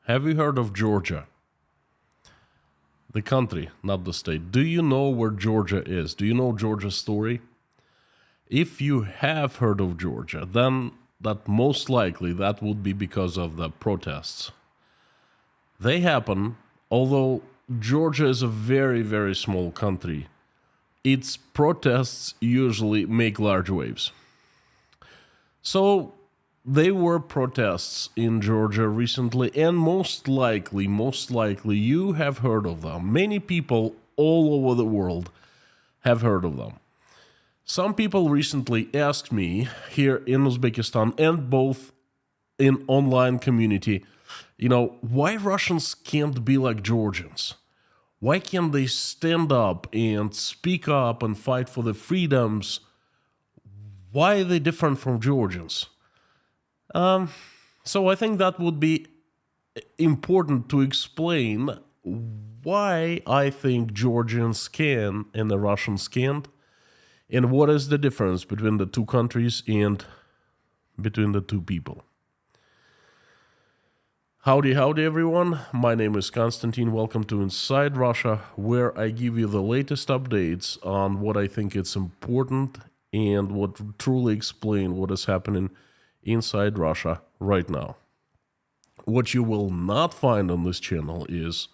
Have you heard of Georgia? The country, not the state. Do you know where Georgia is? Do you know Georgia's story? If you have heard of Georgia, then that most likely that would be because of the protests. They happen, although Georgia is a very, very small country. Its protests usually make large waves. So there were protests in Georgia recently, and most likely, you have heard of them. Many people all over the world have heard of them. Some people recently asked me here in Uzbekistan and both in online community, why Russians can't be like Georgians? Why can't they stand up and speak up and fight for the freedoms? Why are they different from Georgians? So I think that would be important to explain why I think Georgians can and the Russians can't, and what is the difference between the two countries and between the two people. Howdy, everyone. My name is Konstantin. Welcome to Inside Russia, where I give you the latest updates on what I think is important and what truly explain what is happening inside Russia right now. What you will not find on this channel is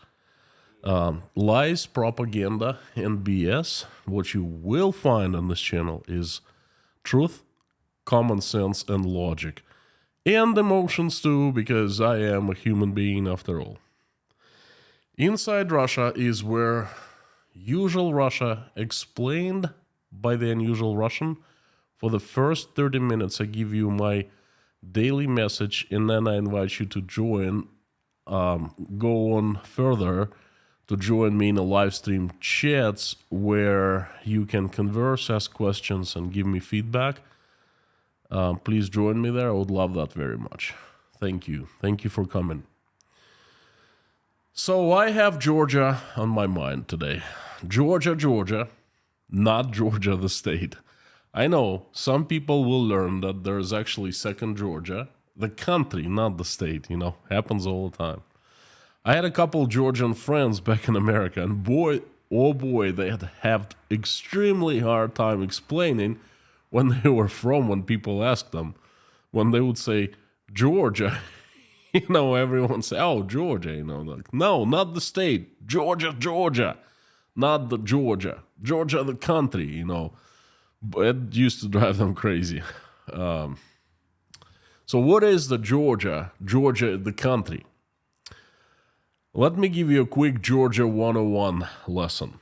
lies, propaganda, and BS. What you will find on this channel is truth, common sense, and logic. And emotions too, because I am a human being after all. Inside Russia is where usual Russia explained by the unusual Russian. For the first 30 minutes, I give you my daily message, and then I invite you to join, go on further, to join me in a live stream chats where you can converse, ask questions, and give me feedback. Please join me there. I would love that very much. Thank you. Thank you for coming. So I have Georgia on my mind today. Georgia, not Georgia the state. I know some people will learn that there is actually second Georgia, the country, not the state, happens all the time. I had a couple Georgian friends back in America, and boy, oh boy, they had extremely hard time explaining when they were from, when people asked them. When they would say, Georgia, everyone say, oh, Georgia, like, no, not the state, Georgia, not the Georgia the country, It used to drive them crazy. So what is the Georgia the country? Let me give you a quick Georgia 101 lesson.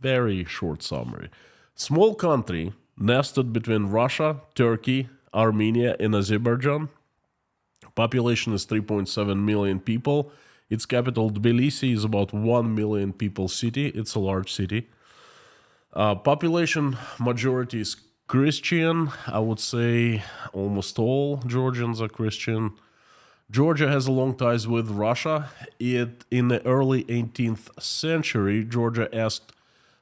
Very short summary. Small country nested between Russia, Turkey, Armenia, and Azerbaijan. Population is 3.7 million people. Its capital, Tbilisi, is about 1 million people city. It's a large city. Population majority is Christian. I would say almost all Georgians are Christian. Georgia has a long ties with Russia. In the early 18th century, Georgia asked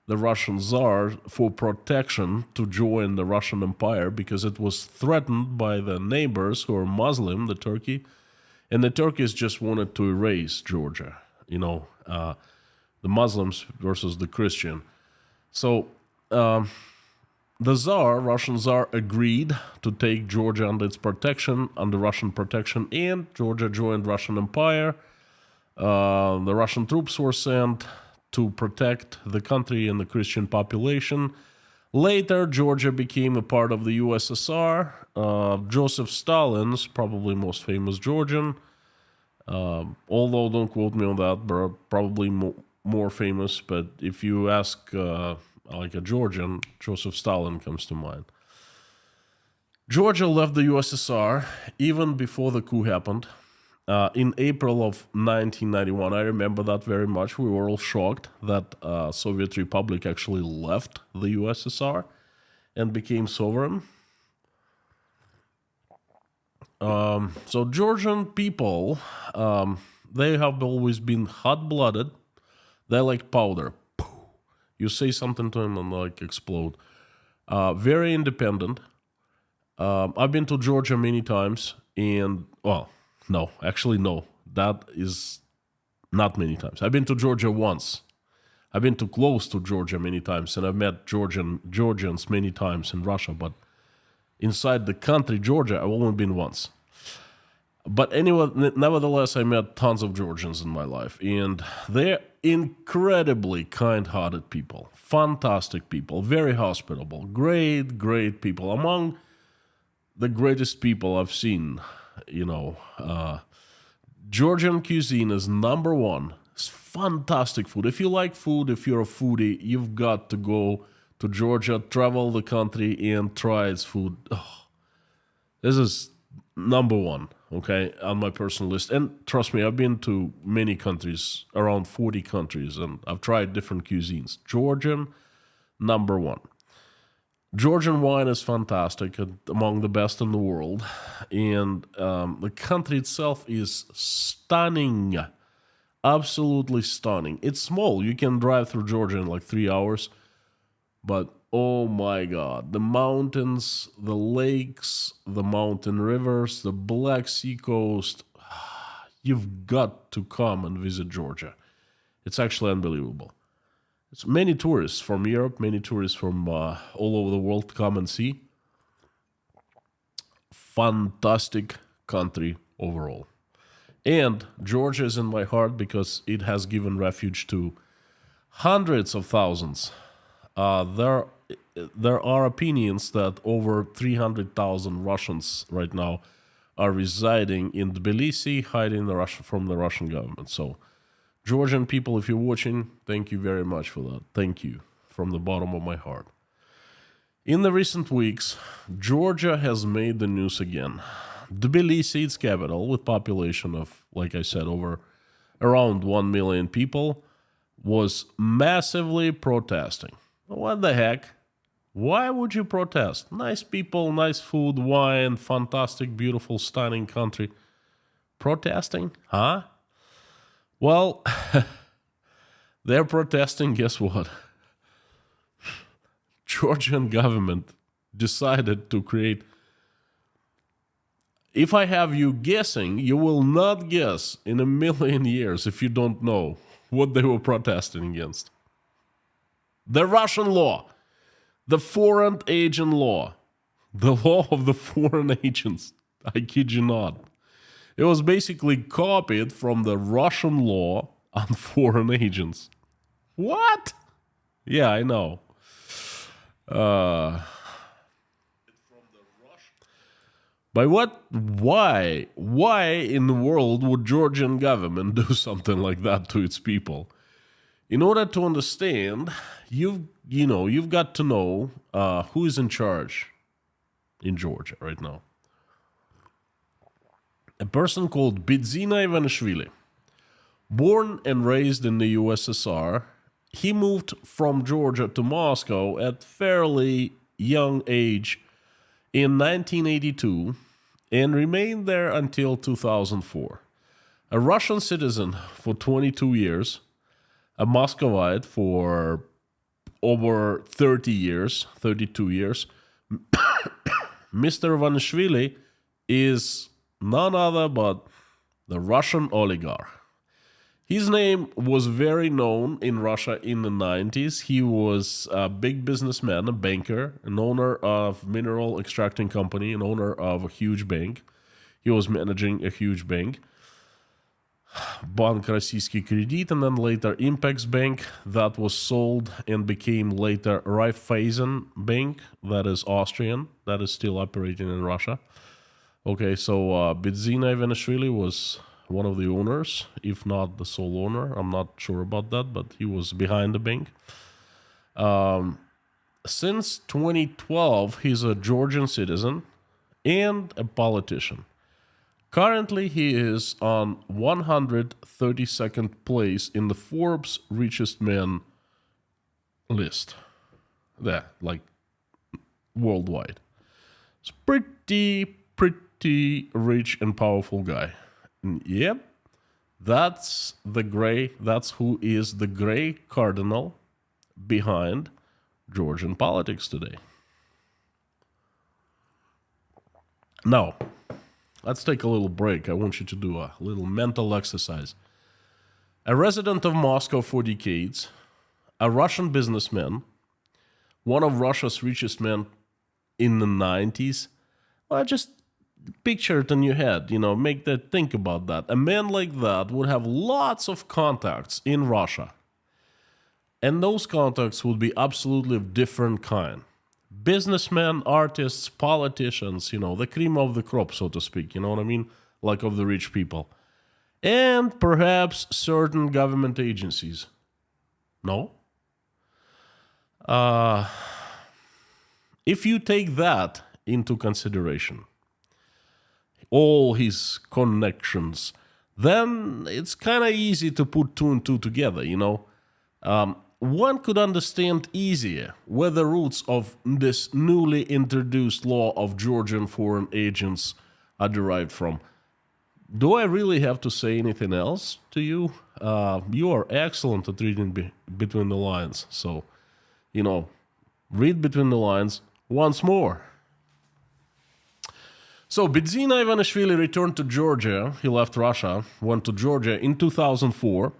the Russian Tsar for protection to join the Russian Empire because it was threatened by the neighbors who are Muslim, the Turkey, and the Turkeys just wanted to erase Georgia, the Muslims versus the Christian. So the Russian Tsar agreed to take Georgia under its protection, under Russian protection, and Georgia joined Russian Empire. The Russian troops were sent to protect the country and the Christian population. Later, Georgia became a part of the USSR. Joseph Stalin's probably most famous Georgian, although don't quote me on that, but probably more famous. But if you ask like a Georgian, Joseph Stalin comes to mind. Georgia left the USSR even before the coup happened. In April of 1991, I remember that very much. We were all shocked that Soviet Republic actually left the USSR and became sovereign. So Georgian people, they have always been hot-blooded. They like powder. You say something to them and like explode. Very independent. I've been to Georgia many times, and no. that is not many times. I've been to Georgia once. I've been too close to Georgia many times, and I've met Georgians many times in Russia, but inside the country, Georgia, I've only been once. But anyway, nevertheless, I met tons of Georgians in my life, and they're incredibly kind-hearted people, fantastic people, very hospitable, great, great people, among the greatest people I've seen. Georgian cuisine is number one. It's fantastic food. If you like food, if you're a foodie, you've got to go to Georgia, travel the country, and try its food. Oh, this is number one, okay, on my personal list. And trust me, I've been to many countries, around 40 countries, and I've tried different cuisines. Georgian, number one. Georgian wine is fantastic, among the best in the world. And the country itself is stunning. Absolutely stunning. It's small. You can drive through Georgia in like 3 hours. But oh my God, the mountains, the lakes, the mountain rivers, the Black Sea coast. You've got to come and visit Georgia. It's actually unbelievable. It's many tourists from Europe, many tourists from all over the world come and see. Fantastic country overall. And Georgia is in my heart because it has given refuge to hundreds of thousands. There are opinions that over 300,000 Russians right now are residing in Tbilisi, hiding from the Russian government. So, Georgian people, if you're watching, thank you very much for that. Thank you from the bottom of my heart. In the recent weeks, Georgia has made the news again. Tbilisi, its capital, with population of, like I said, around 1 million people, was massively protesting. What the heck? Why would you protest? Nice people, nice food, wine, fantastic, beautiful, stunning country. Protesting? Huh? Well, they're protesting, guess what? Georgian government decided to create... If I have you guessing, you will not guess in a million years if you don't know what they were protesting against. The Russian law. The foreign agent law. The law of the foreign agents. I kid you not. It was basically copied from the Russian law on foreign agents. What? Yeah, I know. By what? Why? Why in the world would Georgian government do something like that to its people? In order to understand, you've got to know who is in charge in Georgia right now. A person called Bidzina Ivanishvili. Born and raised in the USSR, he moved from Georgia to Moscow at fairly young age in 1982 and remained there until 2004. A Russian citizen for 22 years, a Muscovite for over 32 years, Mr. Ivanishvili is none other but the Russian oligarch. His name was very known in Russia in the 90s. He was a big businessman, a banker, an owner of mineral extracting company, an owner of a huge bank. He was managing a huge bank. Bank Российский Кредит, and then later Impex Bank, that was sold and became later Raiffeisen Bank, that is Austrian, that is still operating in Russia. Okay, so Bidzina Ivanishvili was one of the owners, if not the sole owner. I'm not sure about that, but he was behind the bank. Since 2012, he's a Georgian citizen and a politician. Currently, he is on 132nd place in the Forbes richest men list. There, like worldwide. It's pretty rich and powerful guy. And yep, that's who is the gray cardinal behind Georgian politics today. Now, Let's take a little break. I want you to do a little mental exercise. A resident of Moscow for decades, a Russian businessman, one of Russia's richest men in the 90s. Well, just picture it in your head, make that think about that. A man like that would have lots of contacts in Russia. And those contacts would be absolutely of different kind. Businessmen, artists, politicians, the cream of the crop, so to speak, you know what I mean? Like of the rich people. And perhaps certain government agencies. No? If you take that into consideration, all his connections, then it's kind of easy to put two and two together, One could understand easier where the roots of this newly introduced law of Georgian foreign agents are derived from. Do I really have to say anything else to you? You are excellent at reading between the lines. So, read between the lines once more. So, Bidzina Ivanishvili returned to Georgia. He left Russia, went to Georgia in 2004,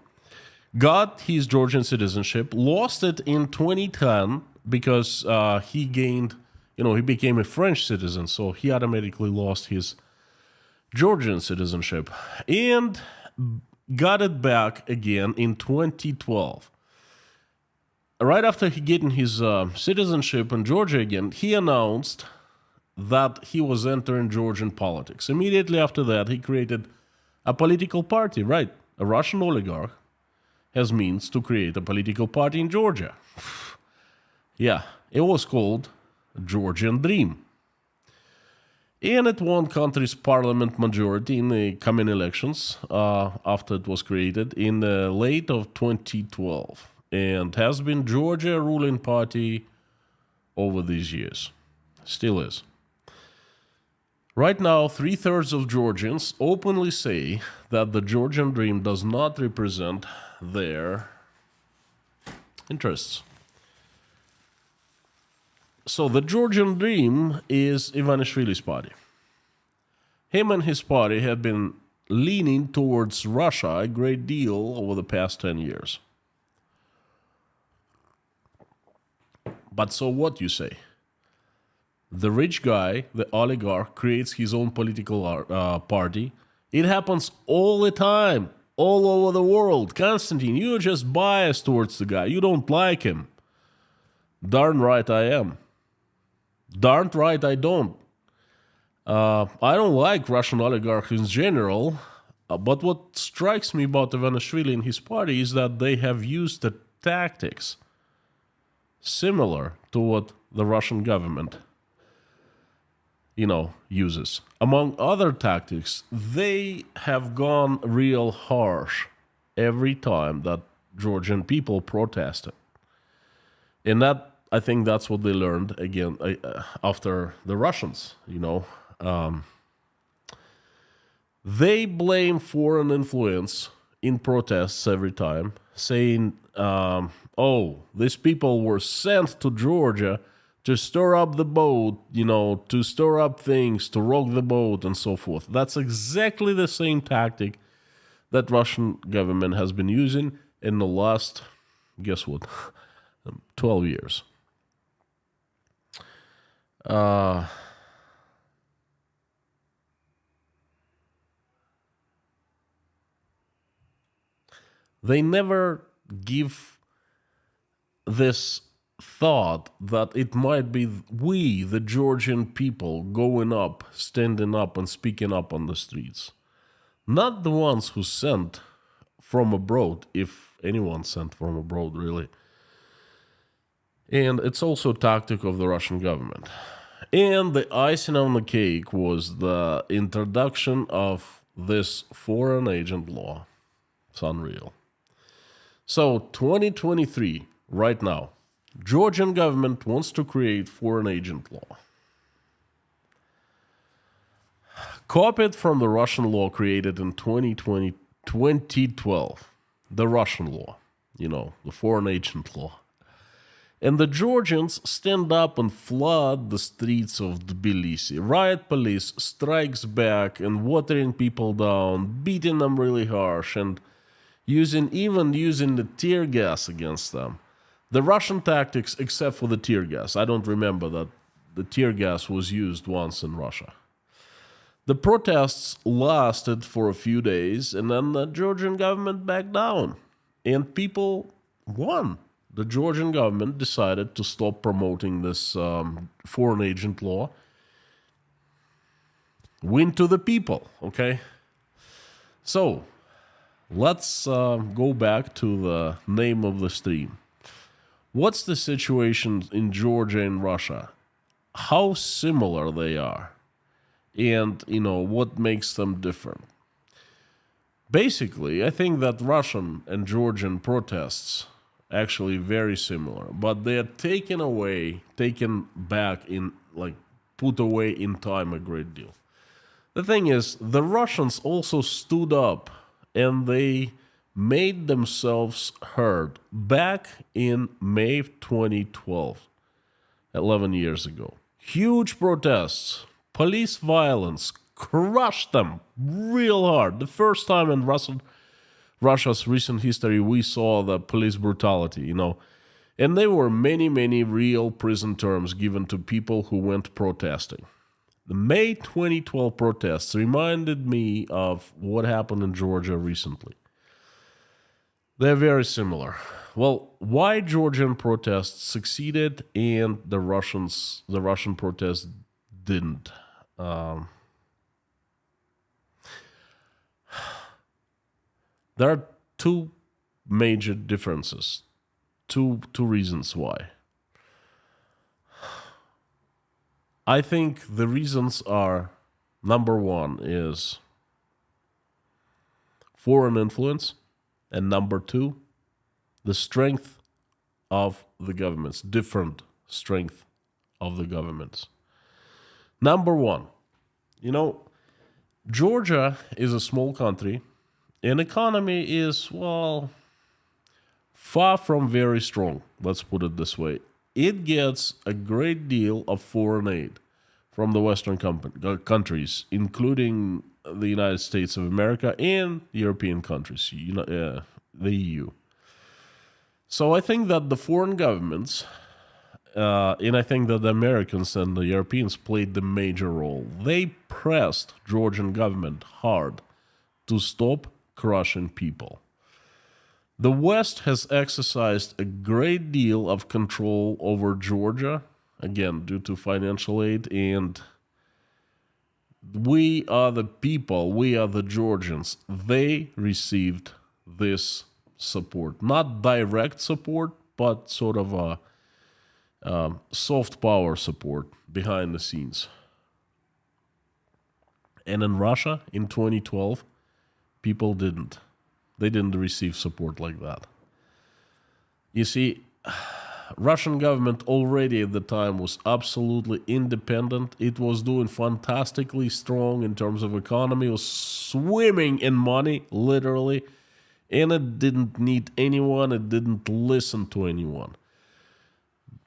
got his Georgian citizenship, lost it in 2010 because he gained, he became a French citizen, so he automatically lost his Georgian citizenship, and got it back again in 2012. Right after he getting his citizenship in Georgia again, he announced that he was entering Georgian politics. Immediately after that, he created a political party, right? A Russian oligarch has means to create a political party in Georgia. Yeah, it was called Georgian Dream. And it won country's parliament majority in the coming elections after it was created in the late of 2012, and has been Georgia ruling party over these years. Still is. Right now, 3/3 of Georgians openly say that the Georgian Dream does not represent their interests. So the Georgian Dream is Ivanishvili's party. Him and his party have been leaning towards Russia a great deal over the past 10 years. But so what, you say? The rich guy, the oligarch, creates his own political party. It happens all the time, all over the world. Constantine, you're just biased towards the guy. You don't like him. Darn right I am. Darn right I don't. I don't like Russian oligarchs in general, but what strikes me about Ivanishvili and his party is that they have used the tactics similar to what the Russian government, uses. Among other tactics, they have gone real harsh every time that Georgian people protested. And that, I think that's what they learned again after the Russians, They blame foreign influence in protests every time, saying, these people were sent to Georgia to stir up the boat, to stir up things, to rock the boat, and so forth. That's exactly the same tactic that Russian government has been using in the last, guess what, 12 years. They never give this thought that it might be we, the Georgian people, going up, standing up, and speaking up on the streets. Not the ones who sent from abroad, if anyone sent from abroad, really. And it's also a tactic of the Russian government. And the icing on the cake was the introduction of this foreign agent law. It's unreal. So 2023, right now, Georgian government wants to create foreign agent law. Copied from the Russian law created in 2012. The Russian law, the foreign agent law. And the Georgians stand up and flood the streets of Tbilisi. Riot police strikes back and watering people down, beating them really harsh, and using the tear gas against them. The Russian tactics, except for the tear gas, I don't remember that the tear gas was used once in Russia. The protests lasted for a few days, and then the Georgian government backed down, and people won. The Georgian government decided to stop promoting this foreign agent law. Win to the people, okay? So, let's go back to the name of the stream. What's the situation in Georgia and Russia? How similar they are? And, what makes them different? Basically, I think that Russian and Georgian protests actually very similar, but they are taken back in, put away in time a great deal. The thing is, the Russians also stood up and they made themselves heard back in May 2012, 11 years ago. Huge protests, police violence, crushed them real hard. The first time in Russia's recent history we saw the police brutality, And there were many, many real prison terms given to people who went protesting. The May 2012 protests reminded me of what happened in Georgia recently. They're very similar. Well, why Georgian protests succeeded and the Russian protests didn't? There are two major differences, two reasons why. I think the reasons are, number one is foreign influence, and number two, the strength of the governments, different strength of the governments. Number one, Georgia is a small country, and economy is, far from very strong, let's put it this way. It gets a great deal of foreign aid from the Western countries, including the United States of America and European countries, the EU. So I think that the foreign governments, and I think that the Americans and the Europeans played the major role. They pressed Georgian government hard to stop crushing people. The West has exercised a great deal of control over Georgia, again, due to financial aid, and we are the people, we are the Georgians. They received this support. Not direct support, but sort of a soft power support behind the scenes. And in Russia, in 2012, people didn't. They didn't receive support like that. You see, Russian government already at the time was absolutely independent. It was doing fantastically strong in terms of economy. It was swimming in money, literally. And it didn't need anyone. It didn't listen to anyone.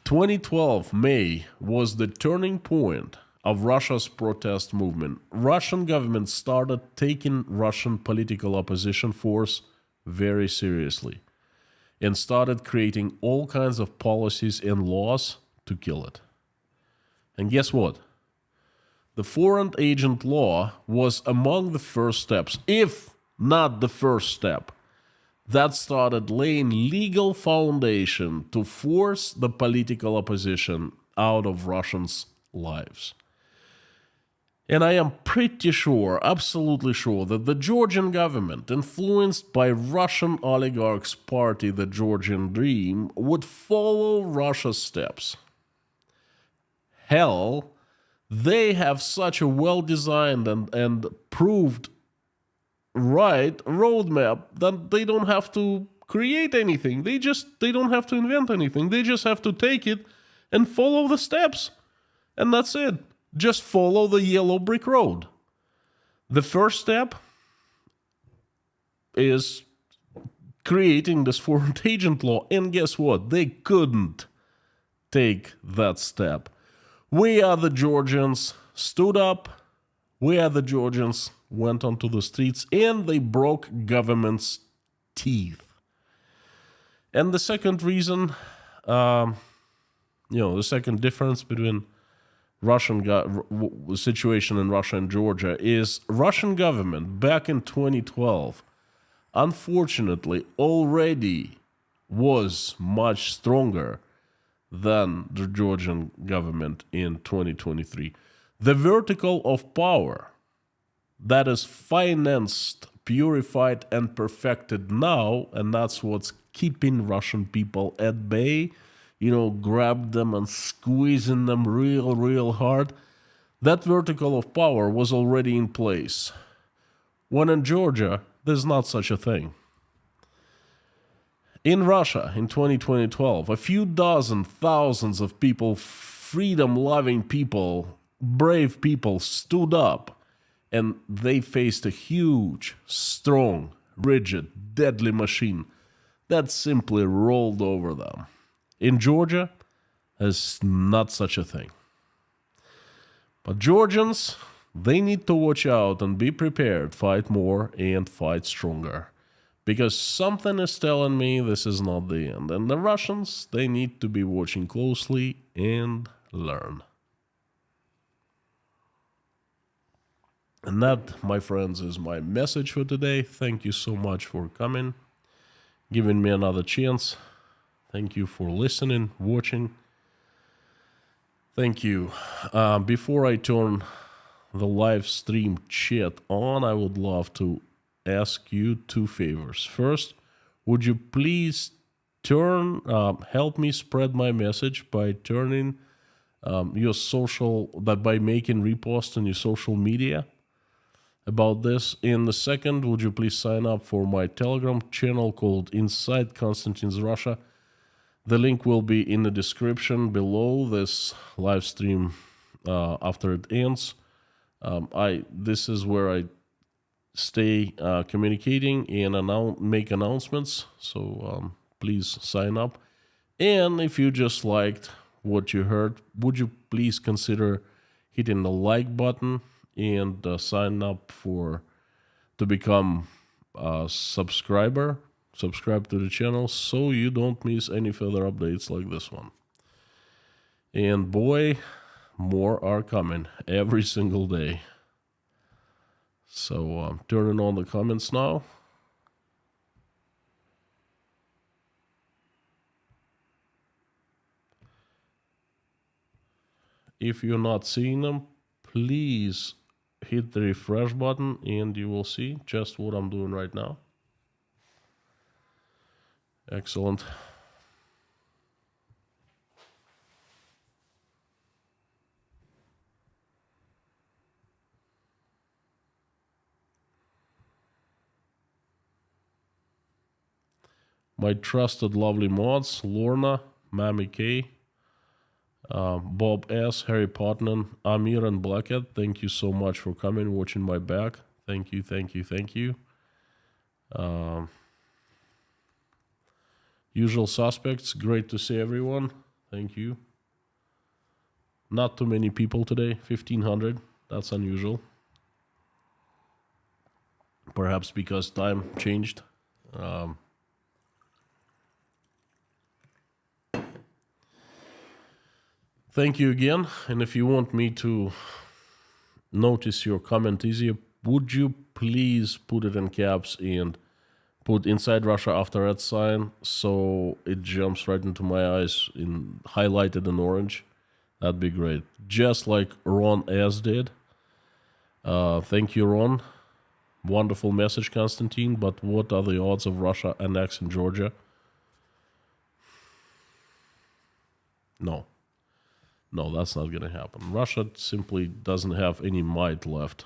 2012, May, was the turning point of Russia's protest movement. Russian government started taking Russian political opposition force very seriously and started creating all kinds of policies and laws to kill it. And guess what? The foreign agent law was among the first steps, if not the first step, that started laying legal foundation to force the political opposition out of Russians' lives. And I am pretty sure, absolutely sure, that the Georgian government, influenced by Russian oligarchs' party, the Georgian Dream, would follow Russia's steps. Hell, they have such a well-designed and proved right roadmap that they don't have to create anything. They don't have to invent anything. They just have to take it and follow the steps. And that's it. Just follow the yellow brick road. The first step is creating this foreign agent law. And guess what? They couldn't. take that step. We are the Georgians stood up. We are the Georgians went onto the streets and they broke government's teeth. And the second reason, the second difference between situation in Russia and Georgia is Russian government back in 2012, unfortunately, already was much stronger than the Georgian government in 2023. The vertical of power that is financed, purified, and perfected now, and that's what's keeping Russian people at bay, grab them and squeezing them real hard. That vertical of power was already in place. When in Georgia, there's not such a thing. In Russia, in 2012, a few dozen thousands of people, freedom-loving people, brave people stood up, and they faced a huge, strong, rigid, deadly machine that simply rolled over them. In Georgia, there's not such a thing. But Georgians, they need to watch out and be prepared, fight more and fight stronger. Because something is telling me this is not the end. And the Russians, they need to be watching closely and learn. And that, my friends, is my message for today. Thank you so much for coming, giving me another chance. Thank you for listening, watching. Thank you. Before I turn the live stream chat on, I would love to ask you two favors. First, would you please help me spread my message by turning by making reposts on your social media about this. And the second, would you please sign up for my Telegram channel called Inside Konstantin's Russia? The link will be in the description below this live stream after it ends. This is where I stay communicating and make announcements. So please sign up. And if you just liked what you heard, would you please consider hitting the like button and sign up to become a subscriber. Subscribe to the channel so you don't miss any further updates like this one. And boy, more are coming every single day. So I'm turning on the comments now. If you're not seeing them, please hit the refresh button and you will see just what I'm doing right now. Excellent. My trusted lovely mods, Lorna, Mammy K, Bob S, Harry Potman, Amir, and Blackhead, thank you so much for coming, watching my back. Thank you, thank you, thank you. Usual suspects, great to see everyone. Thank you. Not too many people today, 1,500. That's unusual. Perhaps because time changed. Thank you again. And if you want me to notice your comment easier, would you please put it in caps and put Inside Russia after that sign so it jumps right into my eyes highlighted in orange? That'd be great. Just like Ron S did. Thank you, Ron. Wonderful message, Konstantin. But what are the odds of Russia annexing Georgia? No. No, that's not going to happen. Russia simply doesn't have any might left.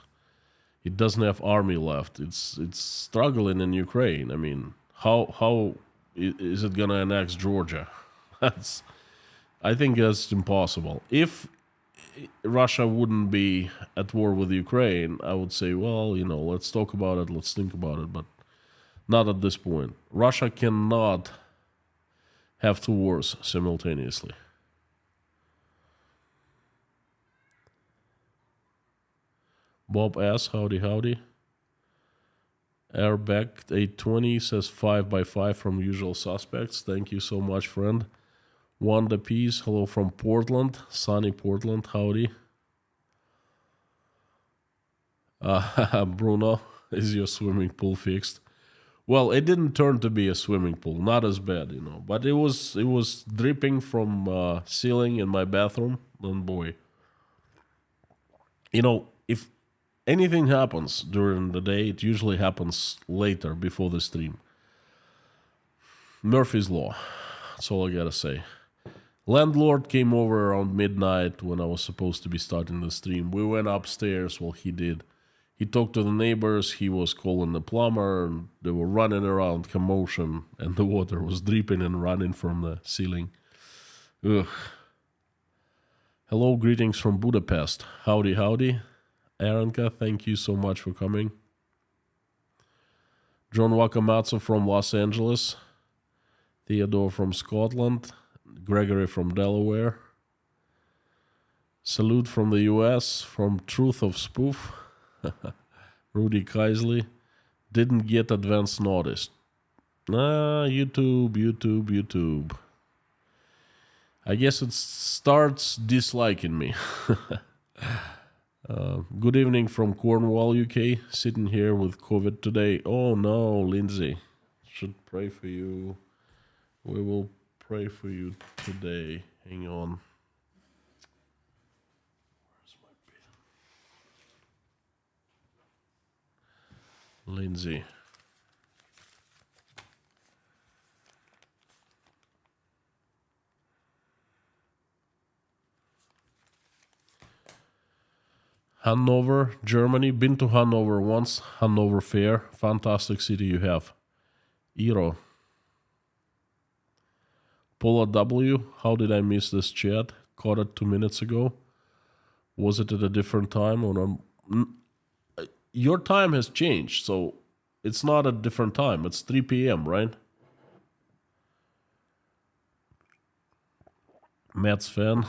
It doesn't have army left. It's struggling in Ukraine. I mean, how is it going to annex Georgia? I think that's impossible. If Russia wouldn't be at war with Ukraine, I would say, well, let's talk about it, let's think about it, but not at this point. Russia cannot have two wars simultaneously. Bob S, howdy, howdy. Airback 820 says 5x5 from Usual Suspects. Thank you so much, friend. Wanda Peace, hello from Portland. Sunny Portland, howdy. Bruno, is your swimming pool fixed? Well, it didn't turn to be a swimming pool, not as bad, but it was dripping from ceiling in my bathroom, and boy, if anything happens during the day, it usually happens later before the stream. Murphy's Law, that's all I gotta say. Landlord came over around midnight when I was supposed to be starting the stream. We went upstairs, well, he did. He talked to the neighbors, he was calling the plumber, and they were running around, commotion, and the water was dripping and running from the ceiling. Ugh. Hello, greetings from Budapest. Howdy, howdy. Aranka, thank you so much for coming. John Wakamatsu from Los Angeles. Theodore from Scotland. Gregory from Delaware. Salute from the US, from Truth of Spoof. Rudy Kaisley. Didn't get advance notice. YouTube. I guess it starts disliking me. Good evening from Cornwall, UK. Sitting here with COVID today. Oh no, Lindsay. Should pray for you. We will pray for you today. Hang on. Lindsay. Hanover, Germany. Been to Hanover once. Hanover Fair. Fantastic city you have. Iro. Paula W. How did I miss this chat? Caught it 2 minutes ago. Was it at a different time? Or your time has changed, so it's not a different time. It's 3 p.m., right? Mets fan?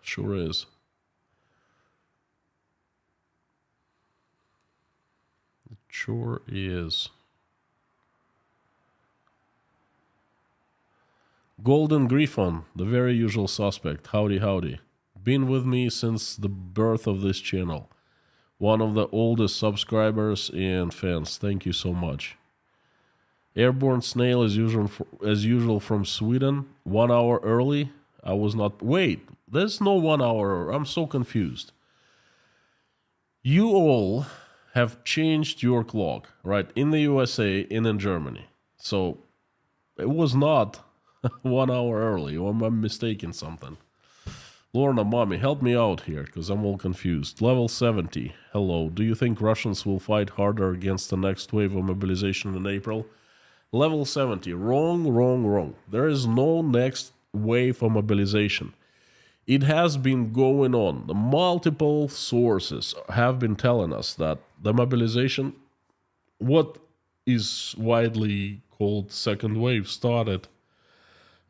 Sure is. It sure is. Golden Griffon, the very usual suspect. Howdy, howdy. Been with me since the birth of this channel. One of the oldest subscribers and fans. Thank you so much. Airborne Snail as usual from Sweden. 1 hour early. I was not... Wait, there's no 1 hour. I'm so confused. You all have changed your clock, right? In the USA and in Germany. So it was not 1 hour early. Or am I mistaken something? Lorna, mommy, help me out here, because I'm all confused. Level 70. Hello. Do you think Russians will fight harder against the next wave of mobilization in April? Level 70. Wrong. There is no next wave of mobilization. It has been going on. The multiple sources have been telling us that the mobilization, what is widely called second wave, started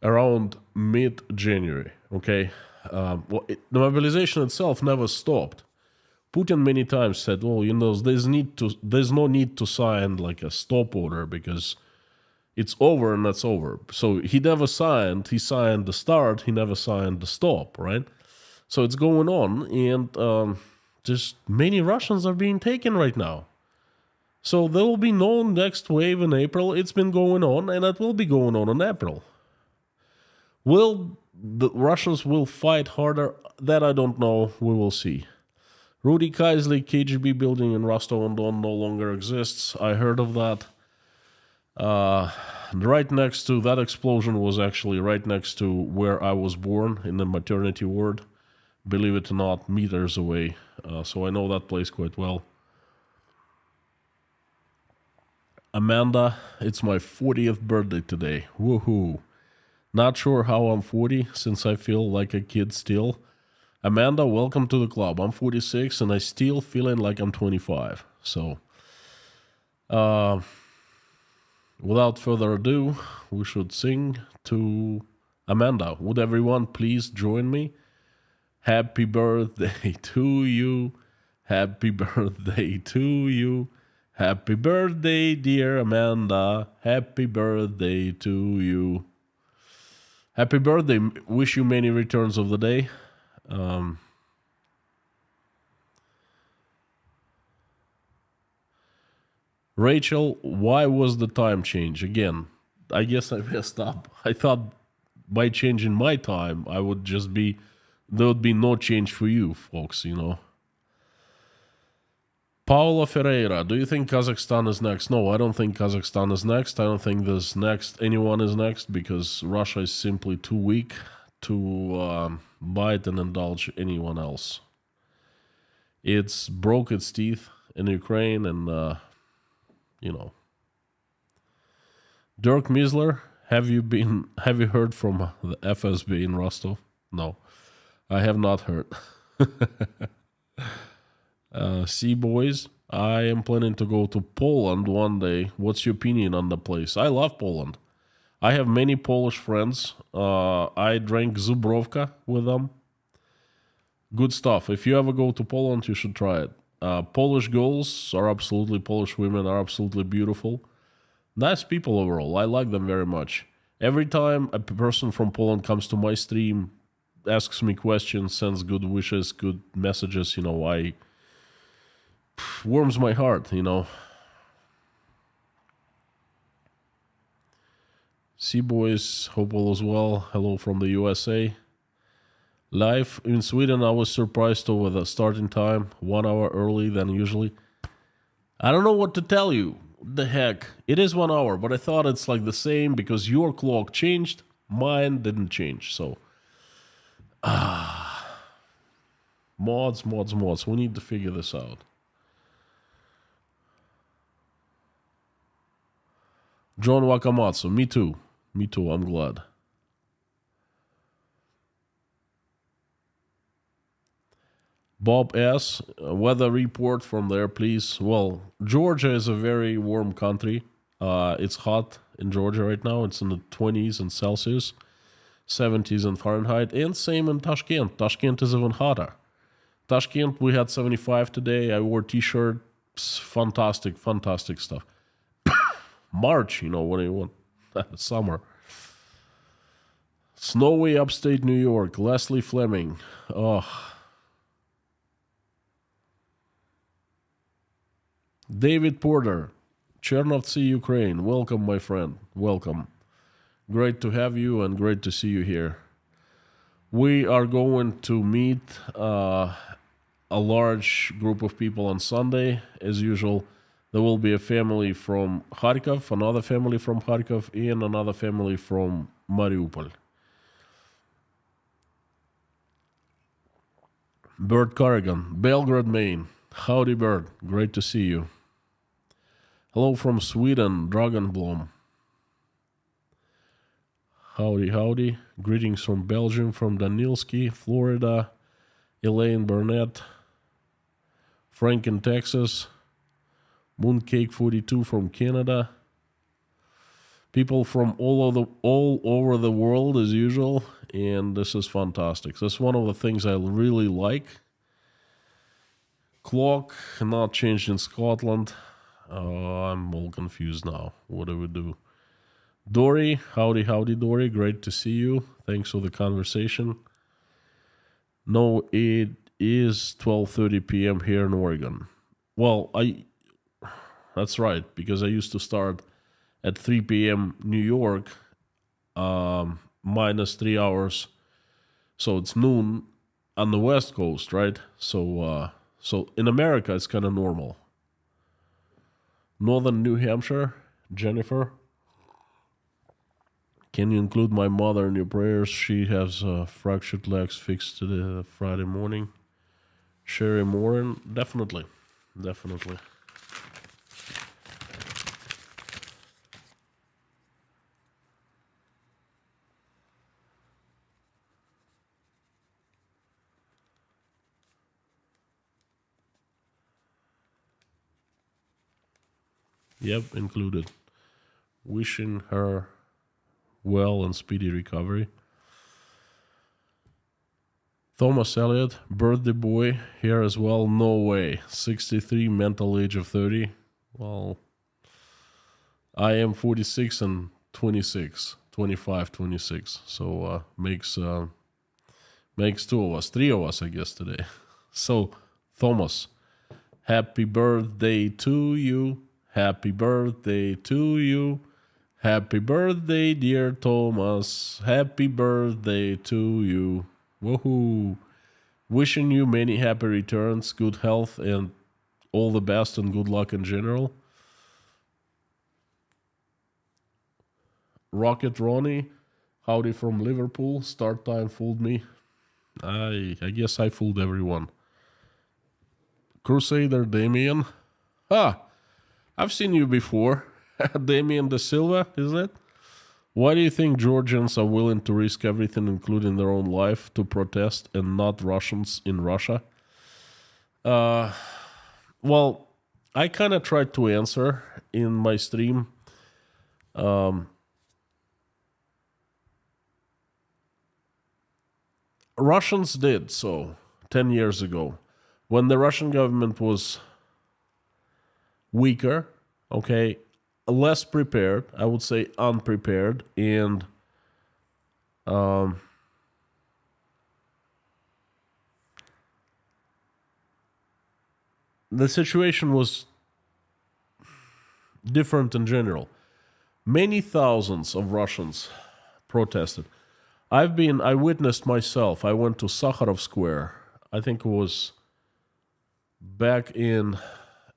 around mid-January, okay? The mobilization itself never stopped. Putin many times said, "Well, there's no need to sign like a stop order because it's over and that's over." So he never signed. He signed the start. He never signed the stop, right? So it's going on, and just many Russians are being taken right now. So there will be no next wave in April. It's been going on, and it will be going on in April. Will the Russians will fight harder? That I don't know. We will see. Rudy Kaisley KGB building in Rostov-on-Don no longer exists. I heard of that. Right next to that explosion was actually right next to where I was born in the maternity ward. Believe it or not, meters away. So I know that place quite well. Amanda, it's my 40th birthday today. Woohoo. Not sure how I'm 40 since I feel like a kid still. Amanda, welcome to the club. I'm 46 and I still feeling like I'm 25. So, without further ado, we should sing to Amanda. Would everyone please join me? Happy birthday to you. Happy birthday to you. Happy birthday, dear Amanda. Happy birthday to you. Happy birthday. Wish you many returns of the day. Rachel, why was the time change? Again, I guess I messed up. I thought by changing my time, I would just be, there would be no change for you folks, you know. Paula Ferreira, do you think Kazakhstan is next? No, I don't think Kazakhstan is next. I don't think this next anyone is next because Russia is simply too weak to bite and indulge anyone else. It's broke its teeth in Ukraine and, you know. Dirk Misler, have you heard from the FSB in Rostov? No, I have not heard. See, boys, I am planning to go to Poland one day. What's your opinion on the place? I love Poland. I have many Polish friends. I drank Zubrovka with them. Good stuff. If you ever go to Poland, you should try it. Polish girls are absolutely, Polish women are absolutely beautiful. Nice people overall. I like them very much. Every time a person from Poland comes to my stream, asks me questions, sends good wishes, good messages, you know, warms my heart, you know. See, boys, hope all is well. Hello from the USA. Live in Sweden, I was surprised over the starting time, 1 hour early than usually. I don't know what to tell you. What the heck? It is 1 hour, but I thought it's like the same because your clock changed, mine didn't change. So, mods. We need to figure this out. John Wakamatsu, me too. I'm glad. Bob S., weather report from there, please. Well, Georgia is a very warm country. It's hot in Georgia right now. It's in the 20s in Celsius, 70s in Fahrenheit, and same in Tashkent. Tashkent is even hotter. Tashkent, we had 75 today. I wore t-shirt. Fantastic stuff. March, you know, what do you want? Summer. Snowy upstate New York. Leslie Fleming. Oh. David Porter. Chernovtsi, Ukraine. Welcome, my friend. Welcome. Great to have you and great to see you here. We are going to meet a large group of people on Sunday. As usual, there will be a family from Kharkov, another family from Kharkov, and another family from Mariupol. Bert Corrigan, Belgrade, Maine. Howdy, Bert. Great to see you. Hello from Sweden, Dragonblom. Howdy. Greetings from Belgium, from Danilski, Florida, Elaine Burnett, Frank in Texas, Mooncake 42 from Canada. People from all over the world as usual, and this is fantastic. That's one of the things I really like. Clock not changed in Scotland. I'm all confused now. What do we do? Dory, howdy, Dory. Great to see you. Thanks for the conversation. No, it is 12:30 p.m. here in Oregon. Well, that's right, because I used to start at 3 p.m. New York, minus 3 hours. So it's noon on the West Coast, right? So in America, it's kind of normal. Northern New Hampshire, Jennifer. Can you include my mother in your prayers? She has fractured legs fixed today, Friday morning. Sherry Moran, definitely. Yep, included. Wishing her well and speedy recovery. Thomas Elliott, birthday boy, here as well. No way. 63, mental age of 30. Well, I am 46 and 26. 25, 26. So makes two of us, three of us, I guess, today. So, Thomas, happy birthday to you. Happy birthday to you. Happy birthday, dear Thomas. Happy birthday to you. Woohoo. Wishing you many happy returns, good health, and all the best and good luck in general. Rocket Ronnie, howdy from Liverpool. Start time fooled me. I guess I fooled everyone. Crusader Damien. I've seen you before. Damien De Silva, isn't it? Why do you think Georgians are willing to risk everything, including their own life, to protest and not Russians in Russia? Well, I kind of tried to answer in my stream. Russians did so 10 years ago when the Russian government was weaker, okay, less prepared, I would say unprepared, and the situation was different in general. Many thousands of Russians protested. I witnessed myself. I went to Sakharov Square. I think it was back in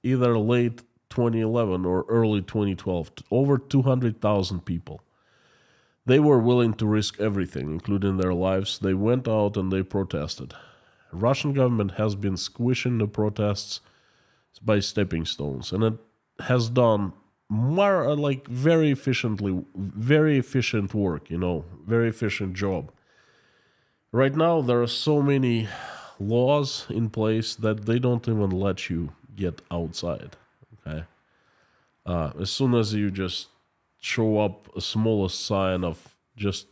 either late 2011 or early 2012. Over 200,000 people. They were willing to risk everything, including their lives. They went out and they protested. Russian government has been squishing the protests by stepping stones, and it has done more like very efficient work, very efficient job. Right now, there are so many laws in place that they don't even let you get outside. Okay, as soon as you just show up a smallest sign of just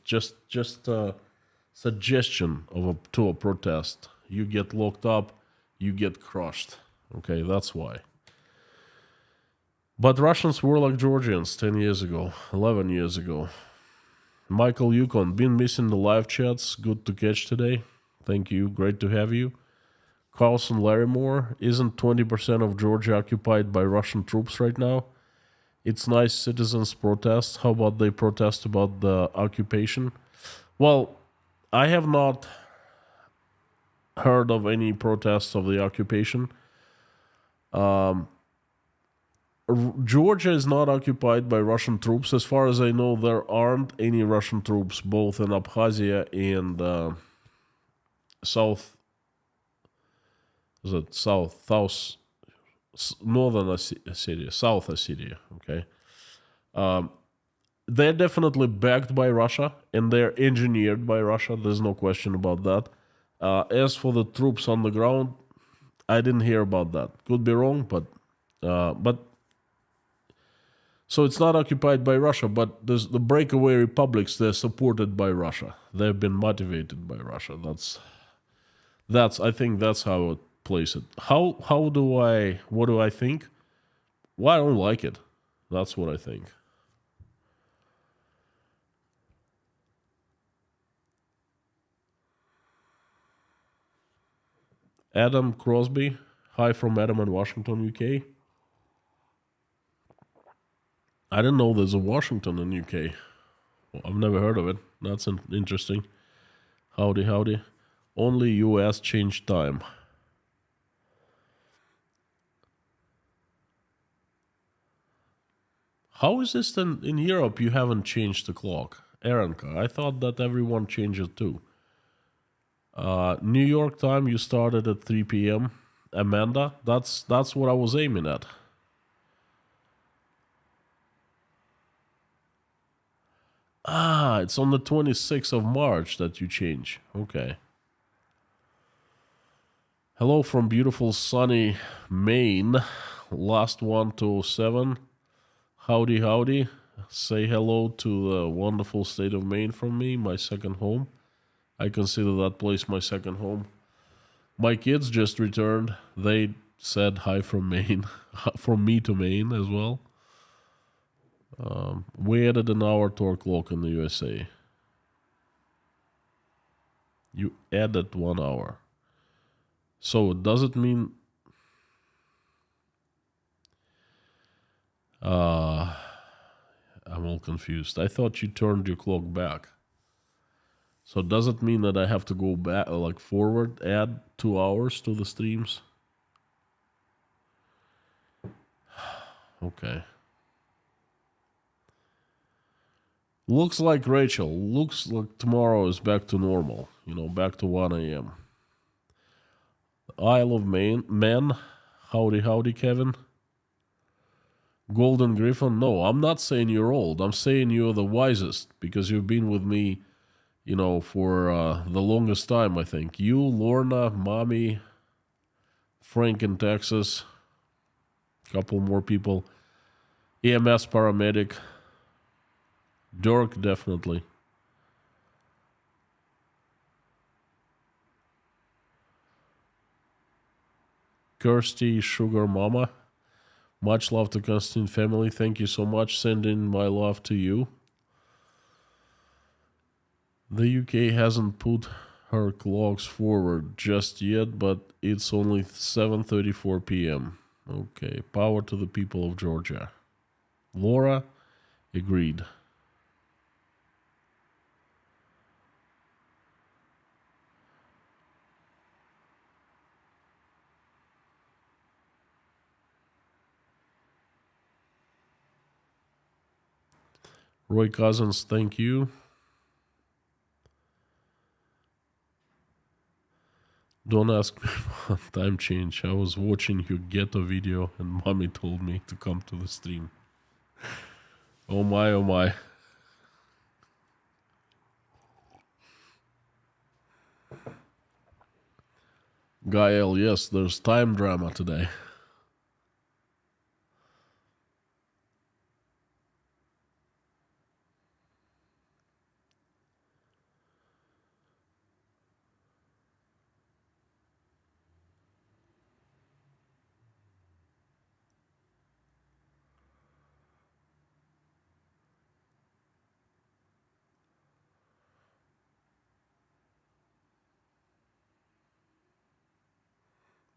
a suggestion to a protest, you get locked up, you get crushed. Okay, that's why. But Russians were like Georgians 10 years ago, 11 years ago. Michael Yukon, been missing the live chats. Good to catch today. Thank you. Great to have you. Carlson Larrymore, isn't 20% of Georgia occupied by Russian troops right now? It's nice citizens protest. How about they protest about the occupation? Well, I have not heard of any protests of the occupation. Georgia is not occupied by Russian troops. As far as I know, there aren't any Russian troops both in Abkhazia and northern Ossetia, South Ossetia. Okay, they're definitely backed by Russia and they're engineered by Russia. There's no question about that. As for the troops on the ground, I didn't hear about that. Could be wrong, but so it's not occupied by Russia, but there's the breakaway republics. They're supported by Russia. They've been motivated by Russia. I think that's how I would place it. What do I think? Well, I don't like it. That's what I think. Adam Crosby. Hi from Adam in Washington, UK. I didn't know there's a Washington in UK. Well, I've never heard of it. That's interesting. Howdy. Only US changed time. How is this then in Europe you haven't changed the clock? Eranka, I thought that everyone changed it too. New York time, you started at 3 p.m. Amanda, that's what I was aiming at. It's on the 26th of March that you change. Okay. Hello from beautiful sunny Maine. Last 127. Howdy. Say hello to the wonderful state of Maine from me, my second home. I consider that place my second home. My kids just returned. They said hi from Maine, from me to Maine as well. We added an hour to our clock in the USA. You added 1 hour. So does it mean... I'm all confused. I thought you turned your clock back. So does it mean that I have to go back, like forward, add 2 hours to the streams? Okay. Looks like Rachel. Looks like tomorrow is back to normal. Back to 1 a.m. Isle of Man. Howdy, howdy, Kevin. Golden Griffin. No, I'm not saying you're old. I'm saying you're the wisest because you've been with me, for the longest time, I think. You, Lorna, Mommy, Frank in Texas, couple more people. EMS paramedic. Dirk, definitely. Kirsty, Sugar Mama. Much love to Constantine family. Thank you so much. Sending my love to you. The UK hasn't put her clocks forward just yet, but it's only 7:34 p.m. Okay, power to the people of Georgia. Laura, agreed. Roy Cousins, thank you. Don't ask me about time change. I was watching your ghetto video and mommy told me to come to the stream. Oh my, oh my. Gael, yes, there's time drama today.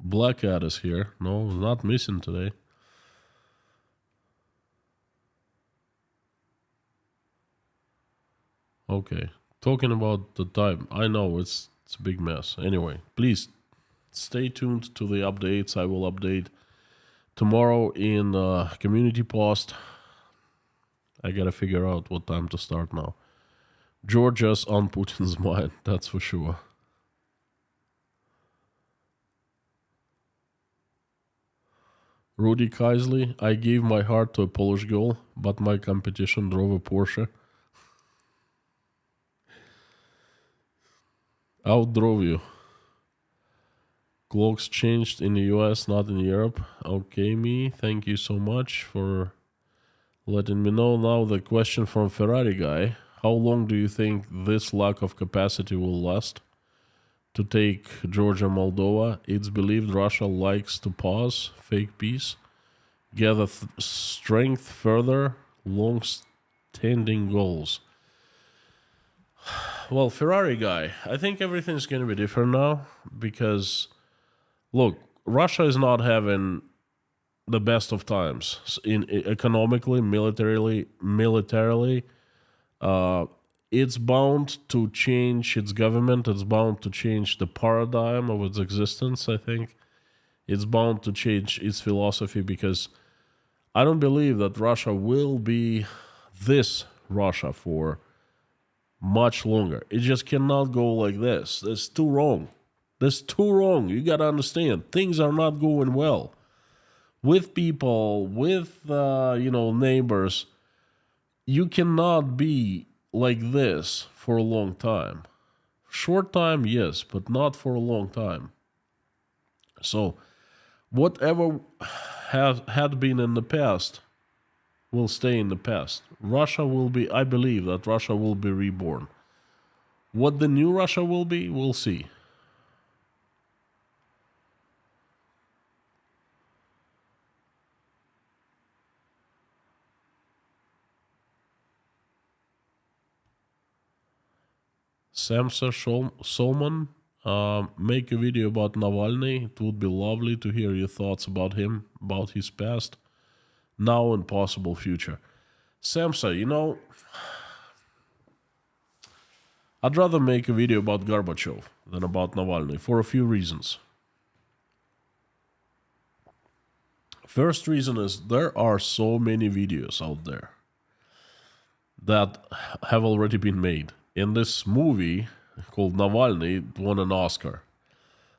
Black Cat is here. No, not missing today. Okay. Talking about the time. I know it's a big mess. Anyway, please stay tuned to the updates. I will update tomorrow in community post. I gotta figure out what time to start now. Georgia's on Putin's mind, that's for sure. Rudy Kaisley, I gave my heart to a Polish girl, but my competition drove a Porsche. Outdrove you. Clocks changed in the US, not in Europe. Okay, me. Thank you so much for letting me know. Now the question from Ferrari guy. How long do you think this lack of capacity will last to take Georgia, Moldova? It's believed Russia likes to pause, fake peace, gather strength further, long-standing goals. Well, Ferrari guy, I think everything's going to be different now because, look, Russia is not having the best of times in economically, militarily. It's bound to change its government. It's bound to change the paradigm of its existence, I think. It's bound to change its philosophy because I don't believe that Russia will be this Russia for much longer. It just cannot go like this. That's too wrong. That's too wrong. You got to understand. Things are not going well. With people, with, neighbors, you cannot be like this for a long time. Short time, yes, but not for a long time. So, whatever had been in the past will stay in the past. Russia will be, I believe that Russia will be reborn. What the new Russia will be, we'll see. Samsa Solman, make a video about Navalny. It would be lovely to hear your thoughts about him, about his past, now and possible future. Samsa, I'd rather make a video about Gorbachev than about Navalny for a few reasons. First reason is there are so many videos out there that have already been made. In this movie called Navalny, it won an Oscar.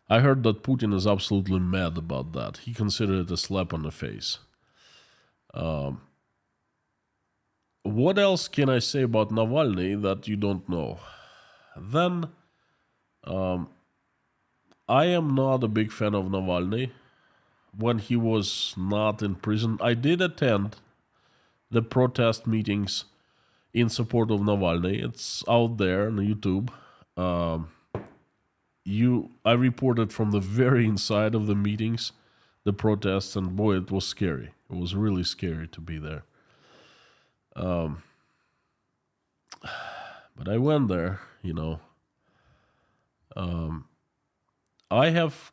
I heard that Putin is absolutely mad about that. He considered it a slap on the face. What else can I say about Navalny that you don't know? Then, I am not a big fan of Navalny. When he was not in prison, I did attend the protest meetings in support of Navalny. It's out there on YouTube. I reported from the very inside of the meetings, the protests, and boy, it was scary. It was really scary to be there. But I went there, I have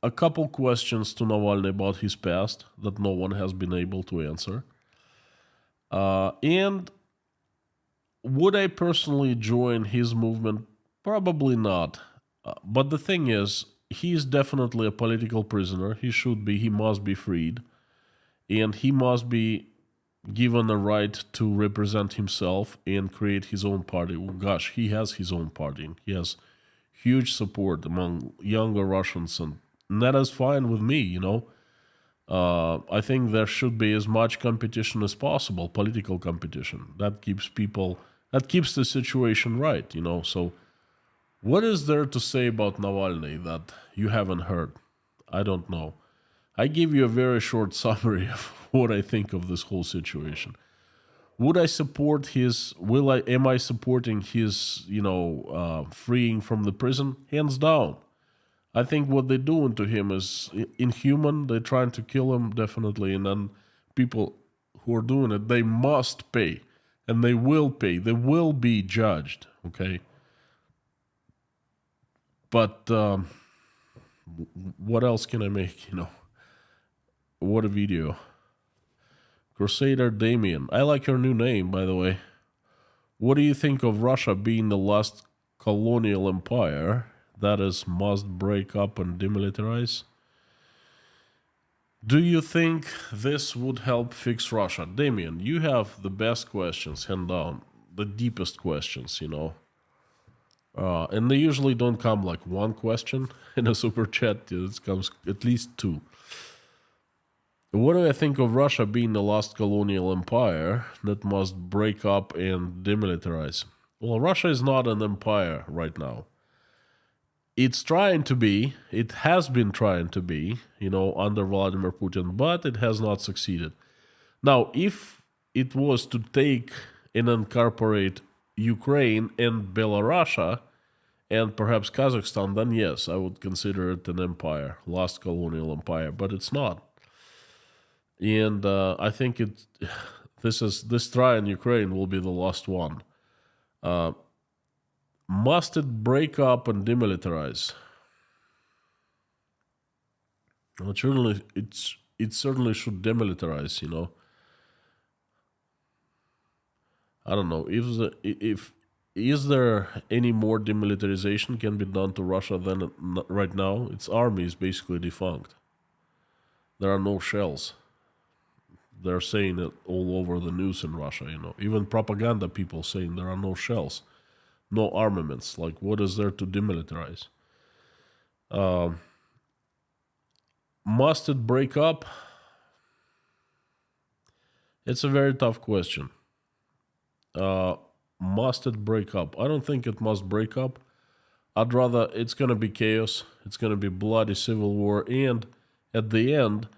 a couple questions to Navalny about his past that no one has been able to answer. And would I personally join his movement? Probably not. But the thing is, he is definitely a political prisoner. He should be, he must be freed. And he must be given a right to represent himself and create his own party. Well, gosh, he has his own party. He has huge support among younger Russians, and that is fine with me, I think there should be as much competition as possible, political competition. That keeps the situation right, So what is there to say about Navalny that you haven't heard? I don't know. I gave you a very short summary of what I think of this whole situation. Would I support am I supporting his, freeing from the prison? Hands down. I think what they're doing to him is inhuman. They're trying to kill him, definitely. And then people who are doing it, they must pay. And they will pay. They will be judged, okay? But what else can I make, What a video. Crusader Damien. I like your new name, by the way. What do you think of Russia being the last colonial empire that is must break up and demilitarize? Do you think this would help fix Russia? Damien, you have the best questions, hand down. The deepest questions, and they usually don't come like one question in a super chat. It comes at least two. What do I think of Russia being the last colonial empire that must break up and demilitarize? Well, Russia is not an empire right now. It's trying to be, it has been trying to be, under Vladimir Putin, but it has not succeeded. Now, if it was to take and incorporate Ukraine and Belarus and perhaps Kazakhstan, then yes, I would consider it an empire, last colonial empire, but it's not. And I think this try in Ukraine will be the last one. Must it break up and demilitarize? Well, it certainly should demilitarize. I don't know if is there any more demilitarization can be done to Russia than right now? Its army is basically defunct. There are no shells. They're saying it all over the news in Russia, Even propaganda people saying there are no shells, no armaments. Like, what is there to demilitarize? Must it break up? It's a very tough question. Must it break up? I don't think it must break up. I'd rather it's going to be chaos. It's going to be bloody civil war. And at the end,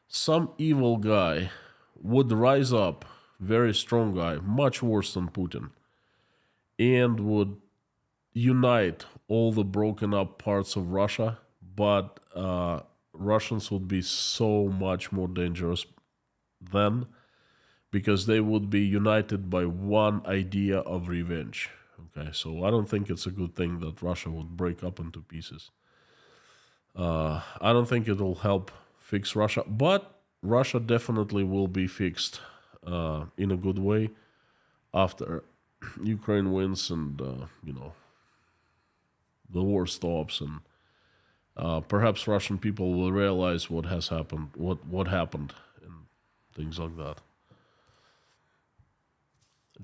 some evil guy would rise up, very strong guy, much worse than Putin, and would unite all the broken up parts of Russia, but Russians would be so much more dangerous then because they would be united by one idea of revenge. Okay, so I don't think it's a good thing that Russia would break up into pieces. I don't think it'll help fix Russia, but Russia definitely will be fixed in a good way after Ukraine wins and the war stops, and perhaps Russian people will realize what has happened, what happened, and things like that.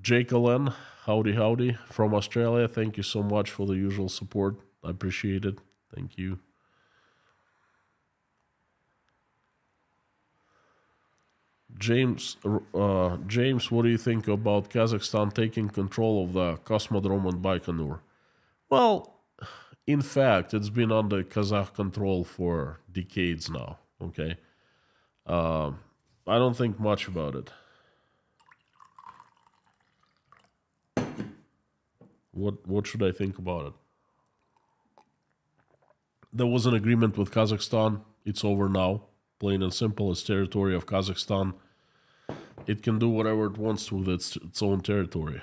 Jake Allen, howdy from Australia. Thank you so much for the usual support. I appreciate it. Thank you. James, what do you think about Kazakhstan taking control of the Cosmodrome and Baikonur? Well, in fact, it's been under Kazakh control for decades now. Okay, I don't think much about it. What should I think about it? There was an agreement with Kazakhstan. It's over now. Plain and simple. It's territory of Kazakhstan. It can do whatever it wants with its own territory.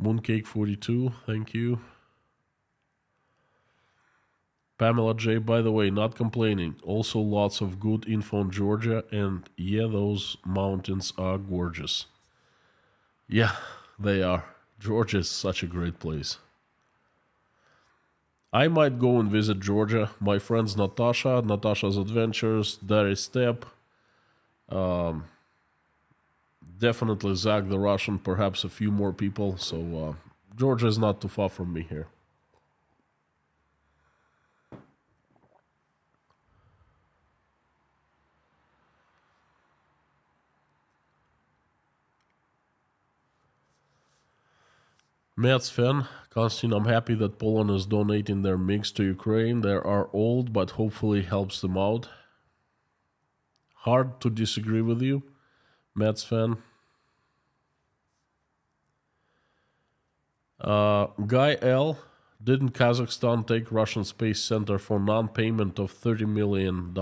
Mooncake 42, thank you. Pamela J, by the way, not complaining. Also lots of good info on Georgia, and yeah, those mountains are gorgeous. Yeah, they are. Georgia is such a great place. I might go and visit Georgia. My friends Natasha's Adventures, Dari Step, definitely Zach the Russian, perhaps a few more people. So Georgia is not too far from me here. Mets fan, Konstantin, I'm happy that Poland is donating their MiGs to Ukraine. They are old, but hopefully helps them out. Hard to disagree with you, Mets fan. Guy L, didn't Kazakhstan take Russian Space Center for non-payment of $30 million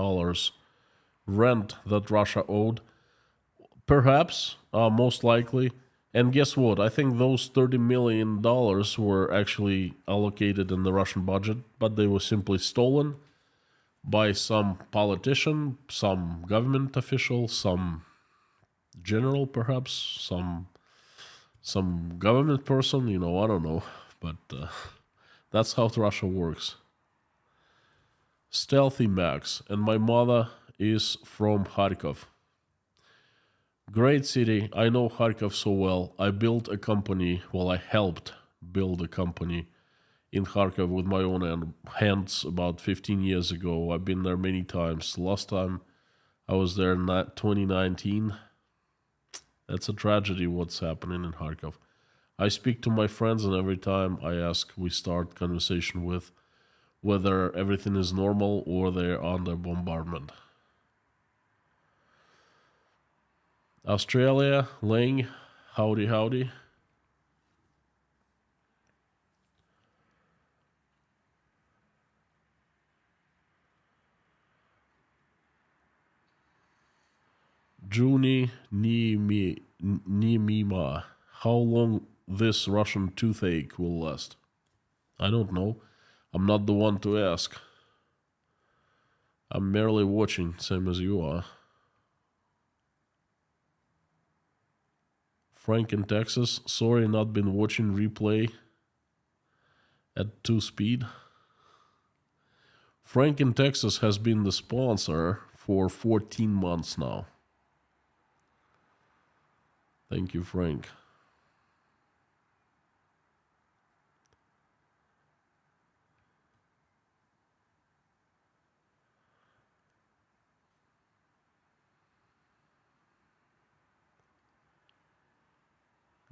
rent that Russia owed? Perhaps, most likely. And guess what? I think those $30 million were actually allocated in the Russian budget, but they were simply stolen by some politician, some government official, some general, perhaps, some government person, I don't know. But that's how Russia works. Stealthy Max, and my mother is from Kharkov. Great city. I know Kharkov so well. I built a company, I helped build a company in Kharkov with my own hands about 15 years ago. I've been there many times. Last time I was there in 2019. That's a tragedy what's happening in Kharkov. I speak to my friends, and every time we start conversation with whether everything is normal or they're under bombardment. Australia, Lang, howdy. Juni Nimima, how long this Russian toothache will last? I don't know. I'm not the one to ask. I'm merely watching, same as you are. Frank in Texas, sorry not been watching replay at 2 speed. Frank in Texas has been the sponsor for 14 months now. Thank you, Frank.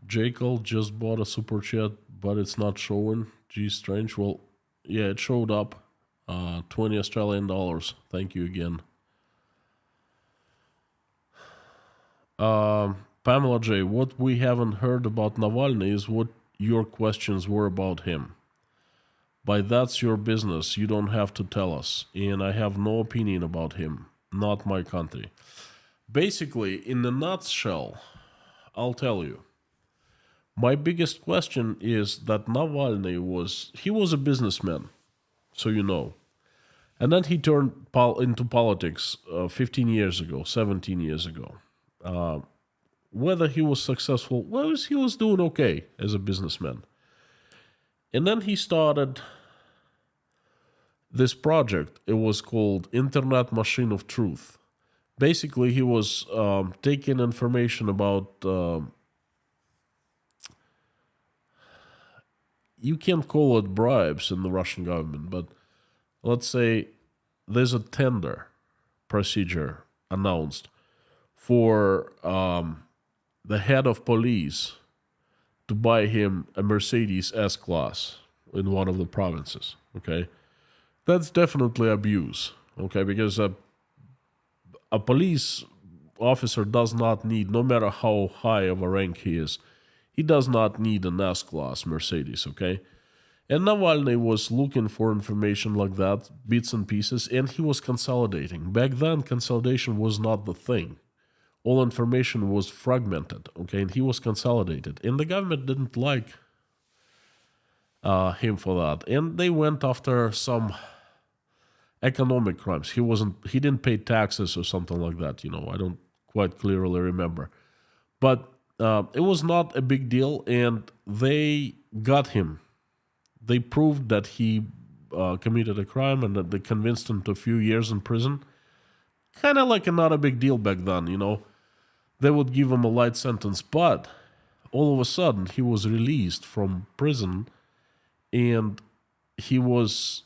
Jekyll just bought a super chat, but it's not showing. Gee, strange. Well, yeah, it showed up. 20 Australian dollars. Thank you again. Pamela J, what we haven't heard about Navalny is what your questions were about him. But that's your business. You don't have to tell us. And I have no opinion about him. Not my country. Basically, in a nutshell, I'll tell you. My biggest question is that Navalny was a businessman, so you know. And then he turned into politics 15 years ago, 17 years ago. Whether he was successful, well, he was doing okay as a businessman. And then he started this project. It was called Internet Machine of Truth. Basically, he was taking information about... you can't call it bribes in the Russian government, but let's say there's a tender procedure announced for the head of police to buy him a Mercedes S-Class in one of the provinces, okay? That's definitely abuse, okay? Because a police officer does not need, no matter how high of a rank he is, he does not need an S-Class Mercedes, okay? And Navalny was looking for information like that, bits and pieces, and he was consolidating. Back then, consolidation was not the thing. All information was fragmented, okay, and he was consolidated. And the government didn't like him for that. And they went after some economic crimes. He didn't pay taxes or something like that, you know. I don't quite clearly remember. But it was not a big deal, and they got him. They proved that he committed a crime and that they convinced him to a few years in prison. Kind of like not a big deal back then, you know. They would give him a light sentence, but all of a sudden he was released from prison and he was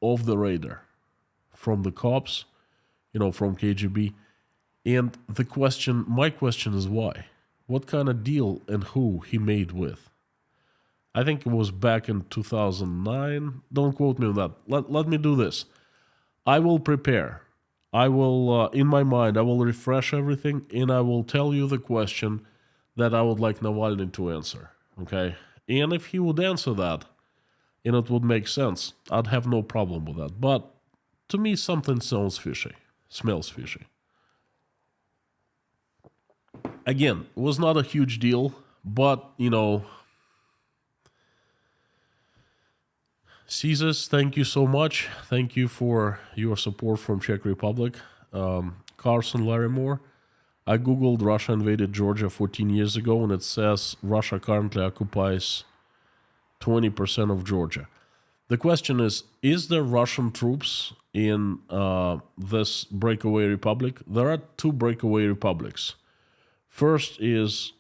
off the radar from the cops, you know, from KGB. And my question is why? What kind of deal and who he made with? I think it was back in 2009. Don't quote me on that. Let me do this. I will prepare. I will, in my mind, I will refresh everything, and I will tell you the question that I would like Navalny to answer, okay? And if he would answer that, and it would make sense, I'd have no problem with that. But to me, something smells fishy. Again, it was not a huge deal, but, you know... Caesars, thank you so much. Thank you for your support from Czech Republic. Carson Larimore, I googled Russia invaded Georgia 14 years ago, and it says Russia currently occupies 20% of Georgia. The question is there Russian troops in this breakaway republic? There are two breakaway republics. First is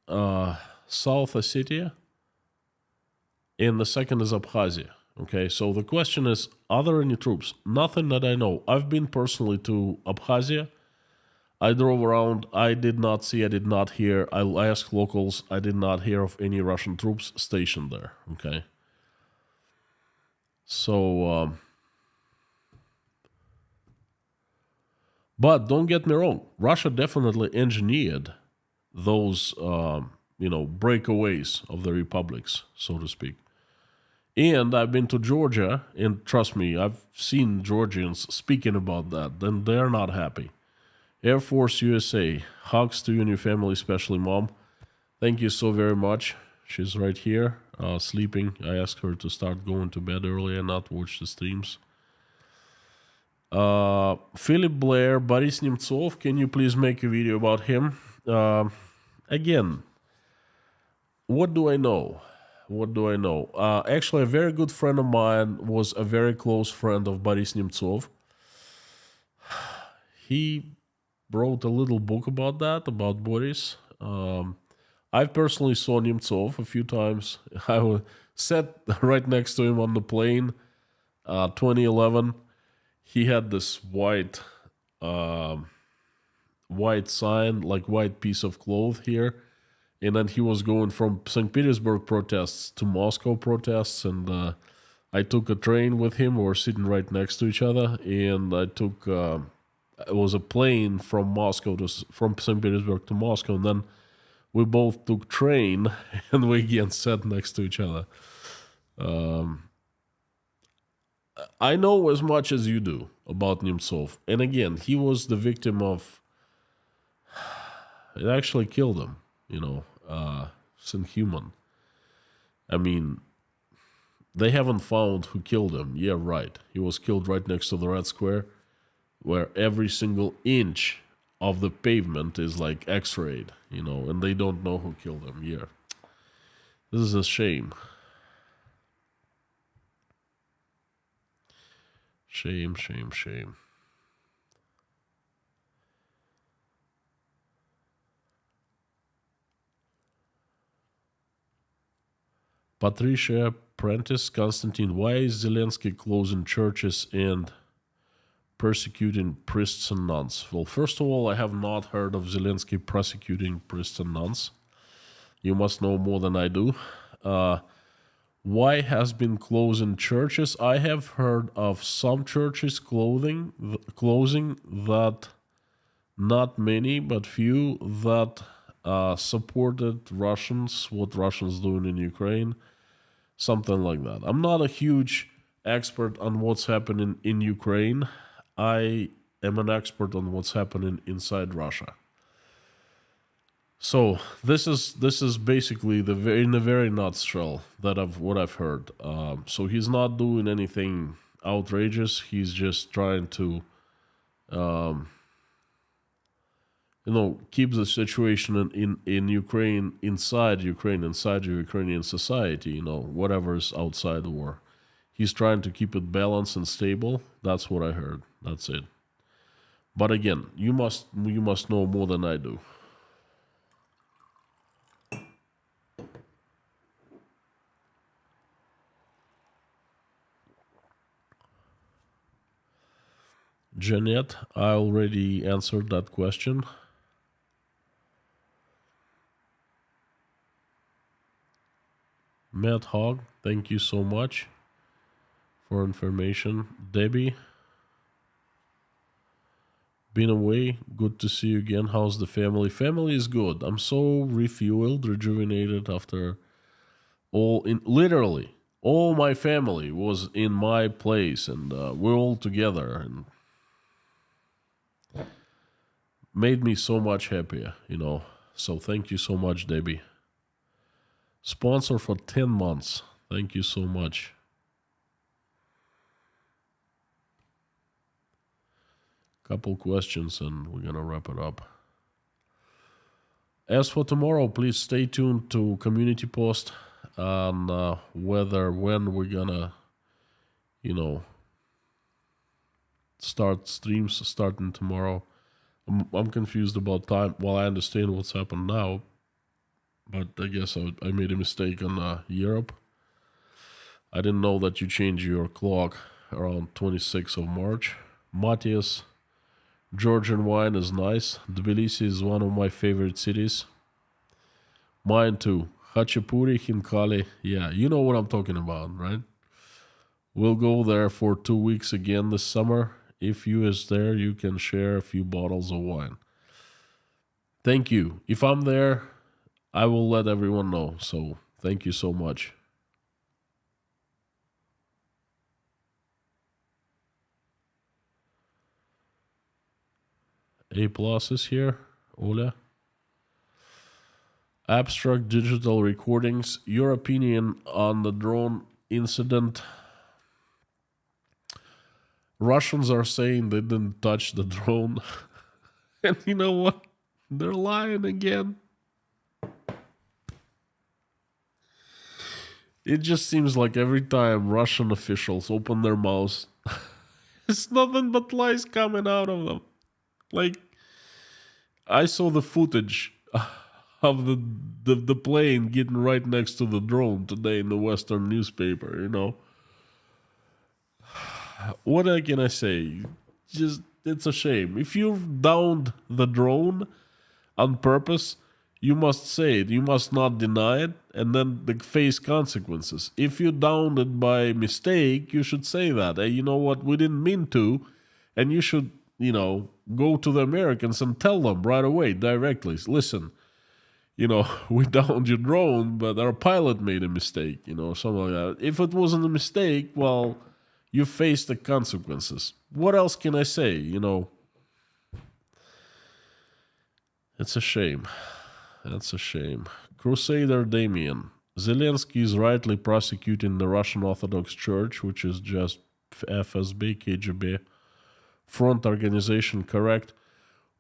South Ossetia, and the second is Abkhazia. Okay, so the question is, are there any troops? Nothing that I know. I've been personally to Abkhazia. I drove around. I did not see, I did not hear. I asked locals. I did not hear of any Russian troops stationed there. Okay. So, but don't get me wrong. Russia definitely engineered those, breakaways of the republics, so to speak. And I've been to Georgia, and trust me, I've seen Georgians speaking about that, and they're not happy. Air Force USA, hugs to you and your family, especially Mom. Thank you so very much. She's right here, sleeping. I asked her to start going to bed early and not watch the streams. Philip Blair, Boris Nemtsov, can you please make a video about him? Again, what do I know? Actually, a very good friend of mine was a very close friend of Boris Nemtsov. He wrote a little book about that, about Boris. I personally saw Nemtsov a few times. I sat right next to him on the plane, 2011. He had this white sign, like white piece of cloth here. And then he was going from St. Petersburg protests to Moscow protests, and I took a train with him. We were sitting right next to each other, and I took it was a plane from St. Petersburg to Moscow, and then we both took train and we again sat next to each other. I know as much as you do about Nemtsov. And again, he was the victim of, it actually killed him, it's inhuman. I mean, they haven't found who killed him. Yeah, right. He was killed right next to the Red Square, where every single inch of the pavement is like x-rayed, and they don't know who killed him. Yeah. This is a shame. Shame, shame, shame. Patricia Prentice, Constantine, why is Zelensky closing churches and persecuting priests and nuns? Well, first of all, I have not heard of Zelensky prosecuting priests and nuns. You must know more than I do. Why has been closing churches? I have heard of some churches closing that, not many, but few, that supported Russians, what Russians doing in Ukraine, something like that. I'm not a huge expert on what's happening in Ukraine. I am an expert on what's happening inside Russia. So this is basically in a very nutshell what I've heard. So he's not doing anything outrageous. He's just trying to, keep the situation in Ukraine inside the Ukrainian society. Whatever's outside the war, he's trying to keep it balanced and stable. That's what I heard. That's it. But again, you must know more than I do. Jeanette, I already answered that question. Matt Hogg, thank you so much for information. Debbie, been away. Good to see you again. How's the family? Family is good. I'm so refueled, rejuvenated after literally all my family was in my place, and we're all together, and made me so much happier, So thank you so much, Debbie. Sponsor for 10 months. Thank you so much. Couple questions and we're going to wrap it up. As for tomorrow, please stay tuned to community post on when we're going to, start streams starting tomorrow. I'm confused about time. Well, I understand what's happened now, but I guess I made a mistake on Europe. I didn't know that you change your clock around 26th of March. Matthias, Georgian wine is nice. Tbilisi is one of my favorite cities. Mine too. Khachapuri, Khinkali. Yeah, you know what I'm talking about, right? We'll go there for 2 weeks again this summer. If you is there, you can share a few bottles of wine. Thank you. If I'm there, I will let everyone know. So thank you so much. A+ is here. Ola. Abstract digital recordings. Your opinion on the drone incident? Russians are saying they didn't touch the drone. And you know what? They're lying again. It just seems like every time Russian officials open their mouths, it's nothing but lies coming out of them. Like, I saw the footage of the plane getting right next to the drone today in the Western newspaper, What can I say? Just, it's a shame. If you've downed the drone on purpose, you must say it. You must not deny it, and then face consequences. If you downed it by mistake, you should say that. Hey, you know what? We didn't mean to, and you should, go to the Americans and tell them right away, directly. Listen, we downed your drone, but our pilot made a mistake, something like that. If it wasn't a mistake, well, you face the consequences. What else can I say? It's a shame. That's a shame. Crusader Damien. Zelensky is rightly prosecuting the Russian Orthodox Church, which is just FSB, KGB, front organization, correct?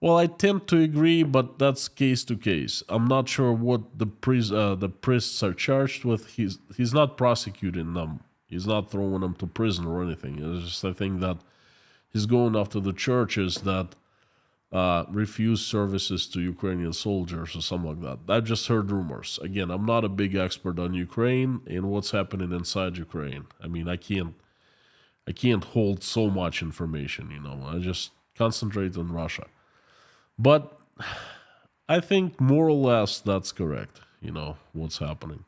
Well, I tend to agree, but that's case to case. I'm not sure what the priests are charged with. He's not prosecuting them. He's not throwing them to prison or anything. It's just, I think that he's going after the churches that refuse services to Ukrainian soldiers or something like that. I've just heard rumors. Again, I'm not a big expert on Ukraine and what's happening inside Ukraine. I mean, I can't hold so much information. I just concentrate on Russia. But I think more or less that's correct, what's happening.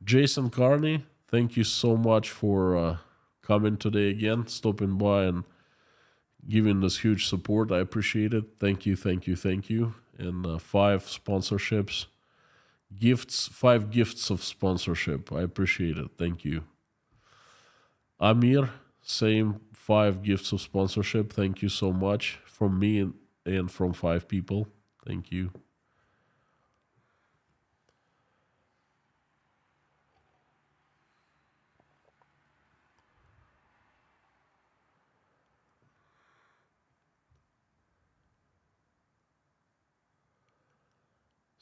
Jason Carney, thank you so much for coming today again, stopping by and giving us huge support. I appreciate it. Thank you, thank you, thank you. And 5 sponsorships, 5 gifts of sponsorship. I appreciate it. Thank you. Amir, same 5 gifts of sponsorship. Thank you so much from me and from 5 people. Thank you.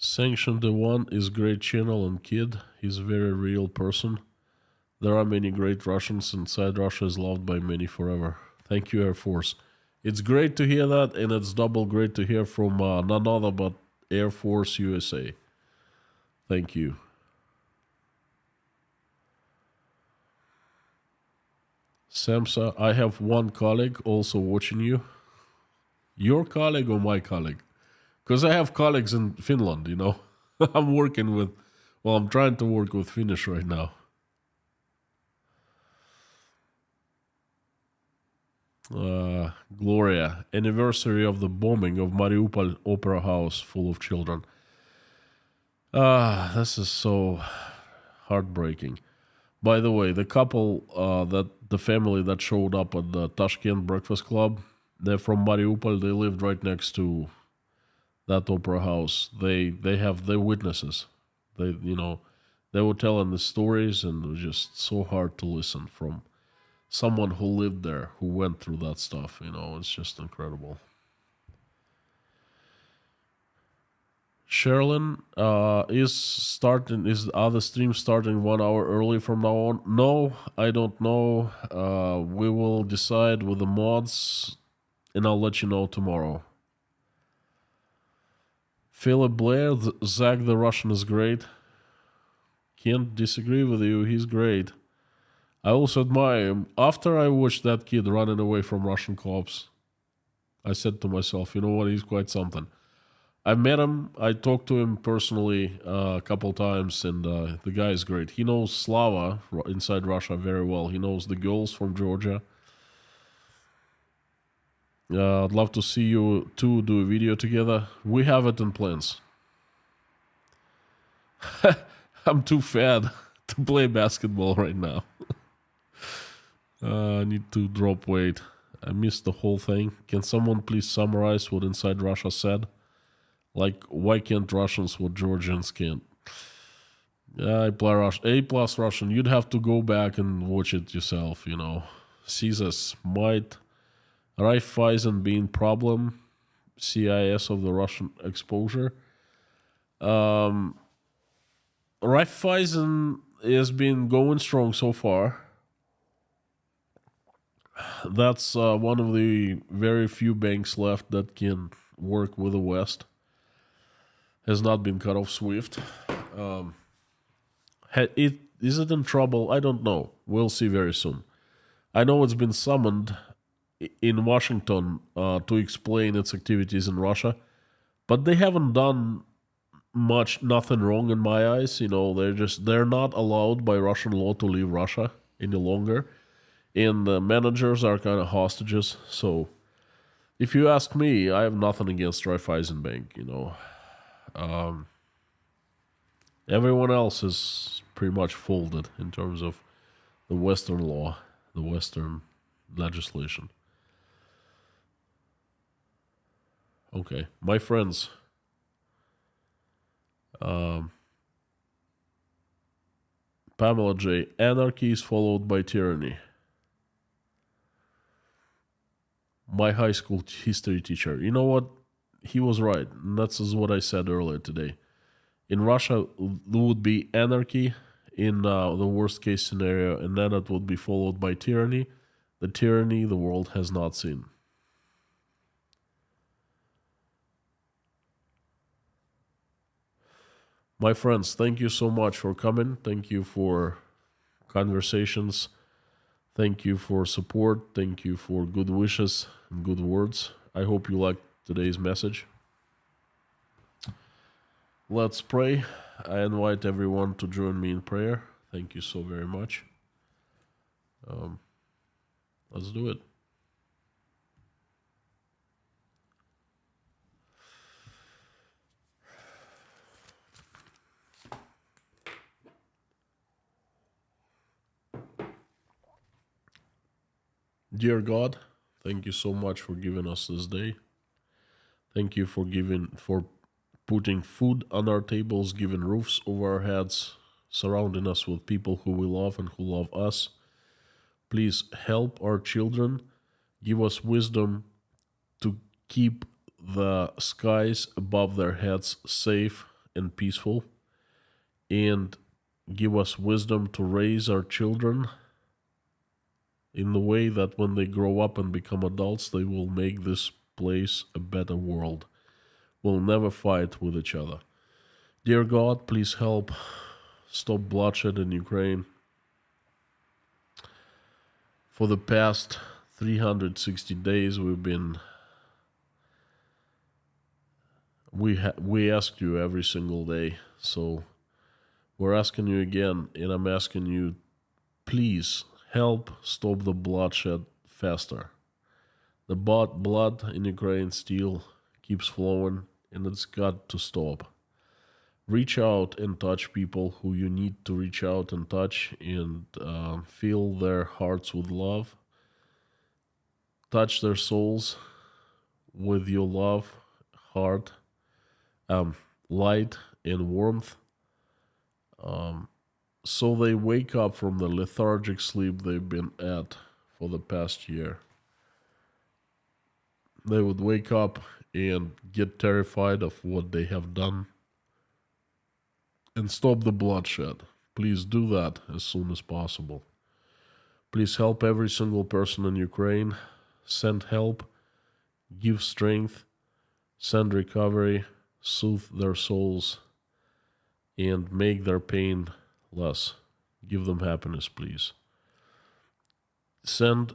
Sanction the One is great channel and kid. He's a very real person. There are many great Russians inside Russia is loved by many forever. Thank you, Air Force. It's great to hear that, and it's double great to hear from none other but Air Force USA. Thank you. Samsa, I have one colleague also watching you. Your colleague or my colleague? Because I have colleagues in Finland, I'm trying to work with Finnish right now. Gloria, anniversary of the bombing of Mariupol Opera House full of children. This is so heartbreaking. By the way, the couple, the family that showed up at the Tashkent Breakfast Club, they're from Mariupol. They lived right next to that opera house. They have their witnesses. They were telling the stories, and it was just so hard to listen from someone who lived there, who went through that stuff. It's just incredible. Sherilyn, are the streams starting 1 hour early from now on? No, I don't know. We will decide with the mods, and I'll let you know tomorrow. Philip Blair, Zach the Russian is great. Can't disagree with you, he's great. I also admire him. After I watched that kid running away from Russian cops, I said to myself, you know what, he's quite something. I met him, I talked to him personally a couple times, and the guy is great. He knows Slava inside Russia very well. He knows the girls from Georgia. I'd love to see you two do a video together. We have it in plans. I'm too fat to play basketball right now. I need to drop weight. I missed the whole thing. Can someone please summarize what Inside Russia said? Like, why can't Russians what Georgians can't? I play A+ Russian. You'd have to go back and watch it yourself, Caesar's might. Raiffeisen being problem. CIS of the Russian exposure. Raiffeisen has been going strong so far. That's one of the very few banks left that can work with the West. Has not been cut off SWIFT. Is it in trouble? I don't know. We'll see very soon. I know it's been summoned in Washington to explain its activities in Russia, but they haven't done nothing wrong in my eyes. They're not allowed by Russian law to leave Russia any longer. And the managers are kind of hostages. So, If you ask me, I have nothing against Raiffeisen Bank, Everyone else is pretty much folded in terms of the Western law, the Western legislation. Okay, my friends, Pamela J. Anarchy is followed by tyranny. My high school history teacher. You know what? He was right. And that's what I said earlier today. In Russia, there would be anarchy in the worst case scenario, and then it would be followed by tyranny. The tyranny the world has not seen. My friends, thank you so much for coming. Thank you for conversations. Thank you for support. Thank you for good wishes and good words. I hope you liked today's message. Let's pray. I invite everyone to join me in prayer. Thank you so very much. Let's do it. Dear God, thank you so much for giving us this day. Thank you for putting food on our tables, giving roofs over our heads, surrounding us with people who we love and who love us. Please help our children. Give us wisdom to keep the skies above their heads safe and peaceful. And give us wisdom to raise our children in the way that when they grow up and become adults, they will make this place a better world. We'll never fight with each other. Dear God, please help stop bloodshed in Ukraine. For the past 360 days, we asked you every single day. So we're asking you again, and I'm asking you, please help stop the bloodshed faster. The blood in Ukraine still keeps flowing, and it's got to stop. Reach out and touch people who you need to reach out and touch, and fill their hearts with love. Touch their souls with your love, heart, light, and warmth. So they wake up from the lethargic sleep they've been at for the past year. They would wake up and get terrified of what they have done and stop the bloodshed. Please do that as soon as possible. Please help every single person in Ukraine. Send help, give strength, send recovery, soothe their souls, and make their pain less. Give them happiness, please. Send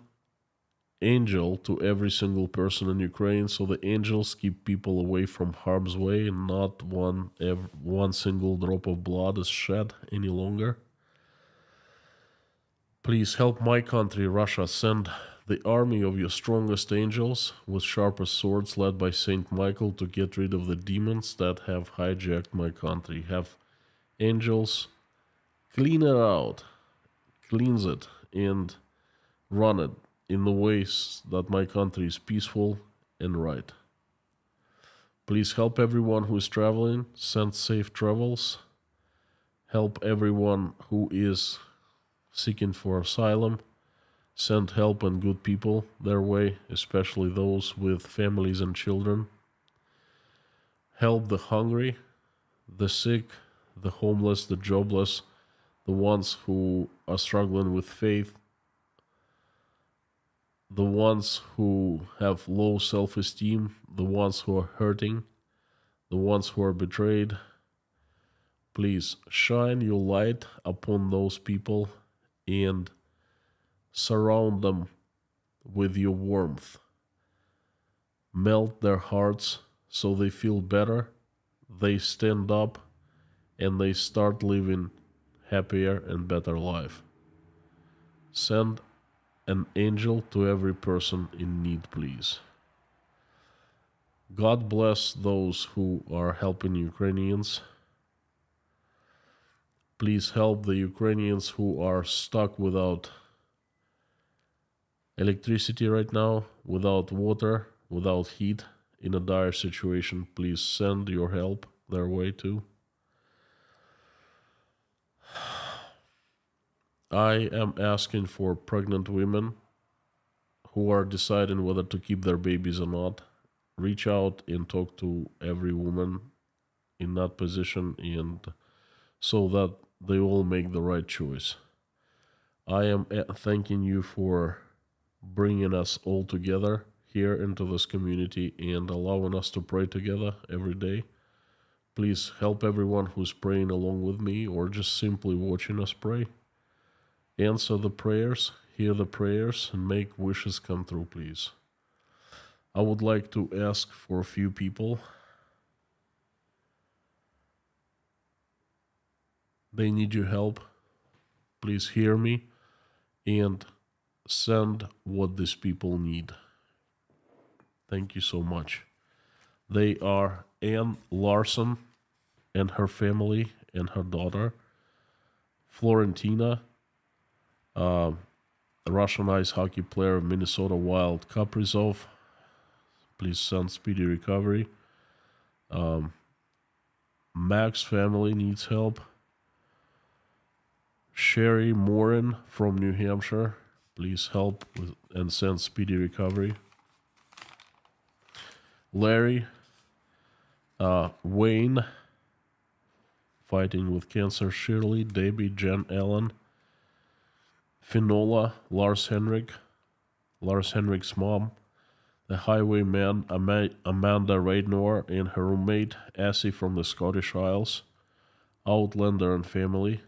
angel to every single person in Ukraine, so the angels keep people away from harm's way, and not one single drop of blood is shed any longer. Please help my country, Russia. Send the army of your strongest angels with sharpest swords led by Saint Michael to get rid of the demons that have hijacked my country. Have angels clean it out, cleanse it, and run it in the ways that my country is peaceful and right. Please help everyone who is traveling. Send safe travels. Help everyone who is seeking for asylum. Send help and good people their way, especially those with families and children. Help the hungry, the sick, the homeless, the jobless, the ones who are struggling with faith, the ones who have low self-esteem, the ones who are hurting, the ones who are betrayed. Please shine your light upon those people and surround them with your warmth. Melt their hearts so they feel better, they stand up, and they start living happier and better life. Send an angel to every person in need, please. God bless those who are helping Ukrainians. Please help the Ukrainians who are stuck without electricity right now, without water, without heat, in a dire situation. Please send your help their way too. I am asking for pregnant women who are deciding whether to keep their babies or not. Reach out and talk to every woman in that position, and so that they all make the right choice. I am thanking you for bringing us all together here into this community and allowing us to pray together every day. Please help everyone who's praying along with me or just simply watching us pray. Answer the prayers, hear the prayers, and make wishes come true, please. I would like to ask for a few people. They need your help. Please hear me and send what these people need. Thank you so much. They are Ann Larson and her family and her daughter, Florentina, a Russian ice hockey player of Minnesota Wild, Kaprizov. Please send speedy recovery. Mac's family needs help. Sherry Morin from New Hampshire, please help with and send speedy recovery. Larry, Wayne, fighting with cancer. Shirley, Debbie, Jen Allen, Finola, Lars Henrik's mom, the highwayman Amanda Raynor and her roommate Essie from the Scottish Isles, Outlander and family,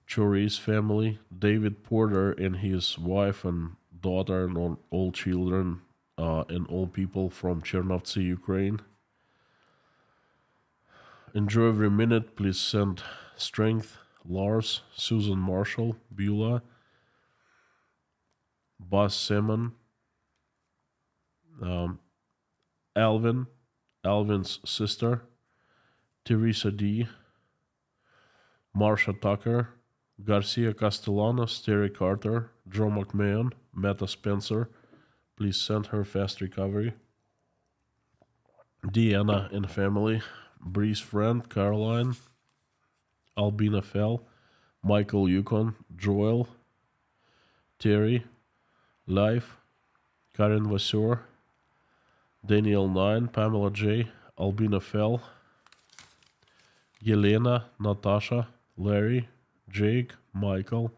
Chori's family, David Porter and his wife and daughter and all children and all people from Chernovtsi, Ukraine. Enjoy every minute. Please send strength. Lars, Susan Marshall, Beulah, Buzz Simon, Alvin's sister, Teresa D, Marsha Tucker, Garcia Castellanos, Terry Carter, Joe McMahon, Meta Spencer. Please send her fast recovery. Deanna and family, Bree's friend, Caroline, Albina Fell, Michael Yukon, Joel, Terry, Life, Karen Vasseur, Daniel 9, Pamela J, Albina Fell, Yelena, Natasha, Larry, Jake, Michael,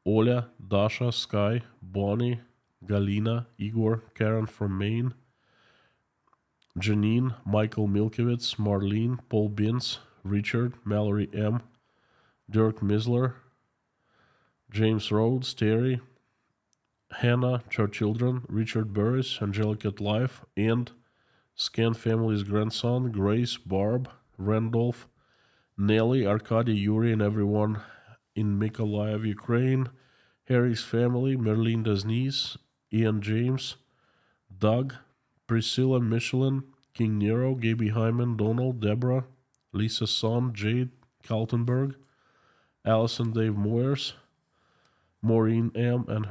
Oля, Dasha, Sky, Bonnie, Galina, Igor, Karen from Maine, Janine, Michael Milkowitz, Marlene, Paul Binz, Richard, Mallory M, Dirk Misler, James Rhodes, Terry, Hannah, her children, Richard Burris, Angelica Life, and Scan family's grandson, Grace, Barb, Randolph, Nelly, Arkady, Yuri, and everyone in Mykolaiv, Ukraine, Harry's family, Merlinda's niece, Ian James, Doug, Priscilla, Michelin, King Nero, Gaby Hyman, Donald, Deborah, Lisa's son, Jade, Kaltenberg, Allison Dave Moyers, Maureen M. and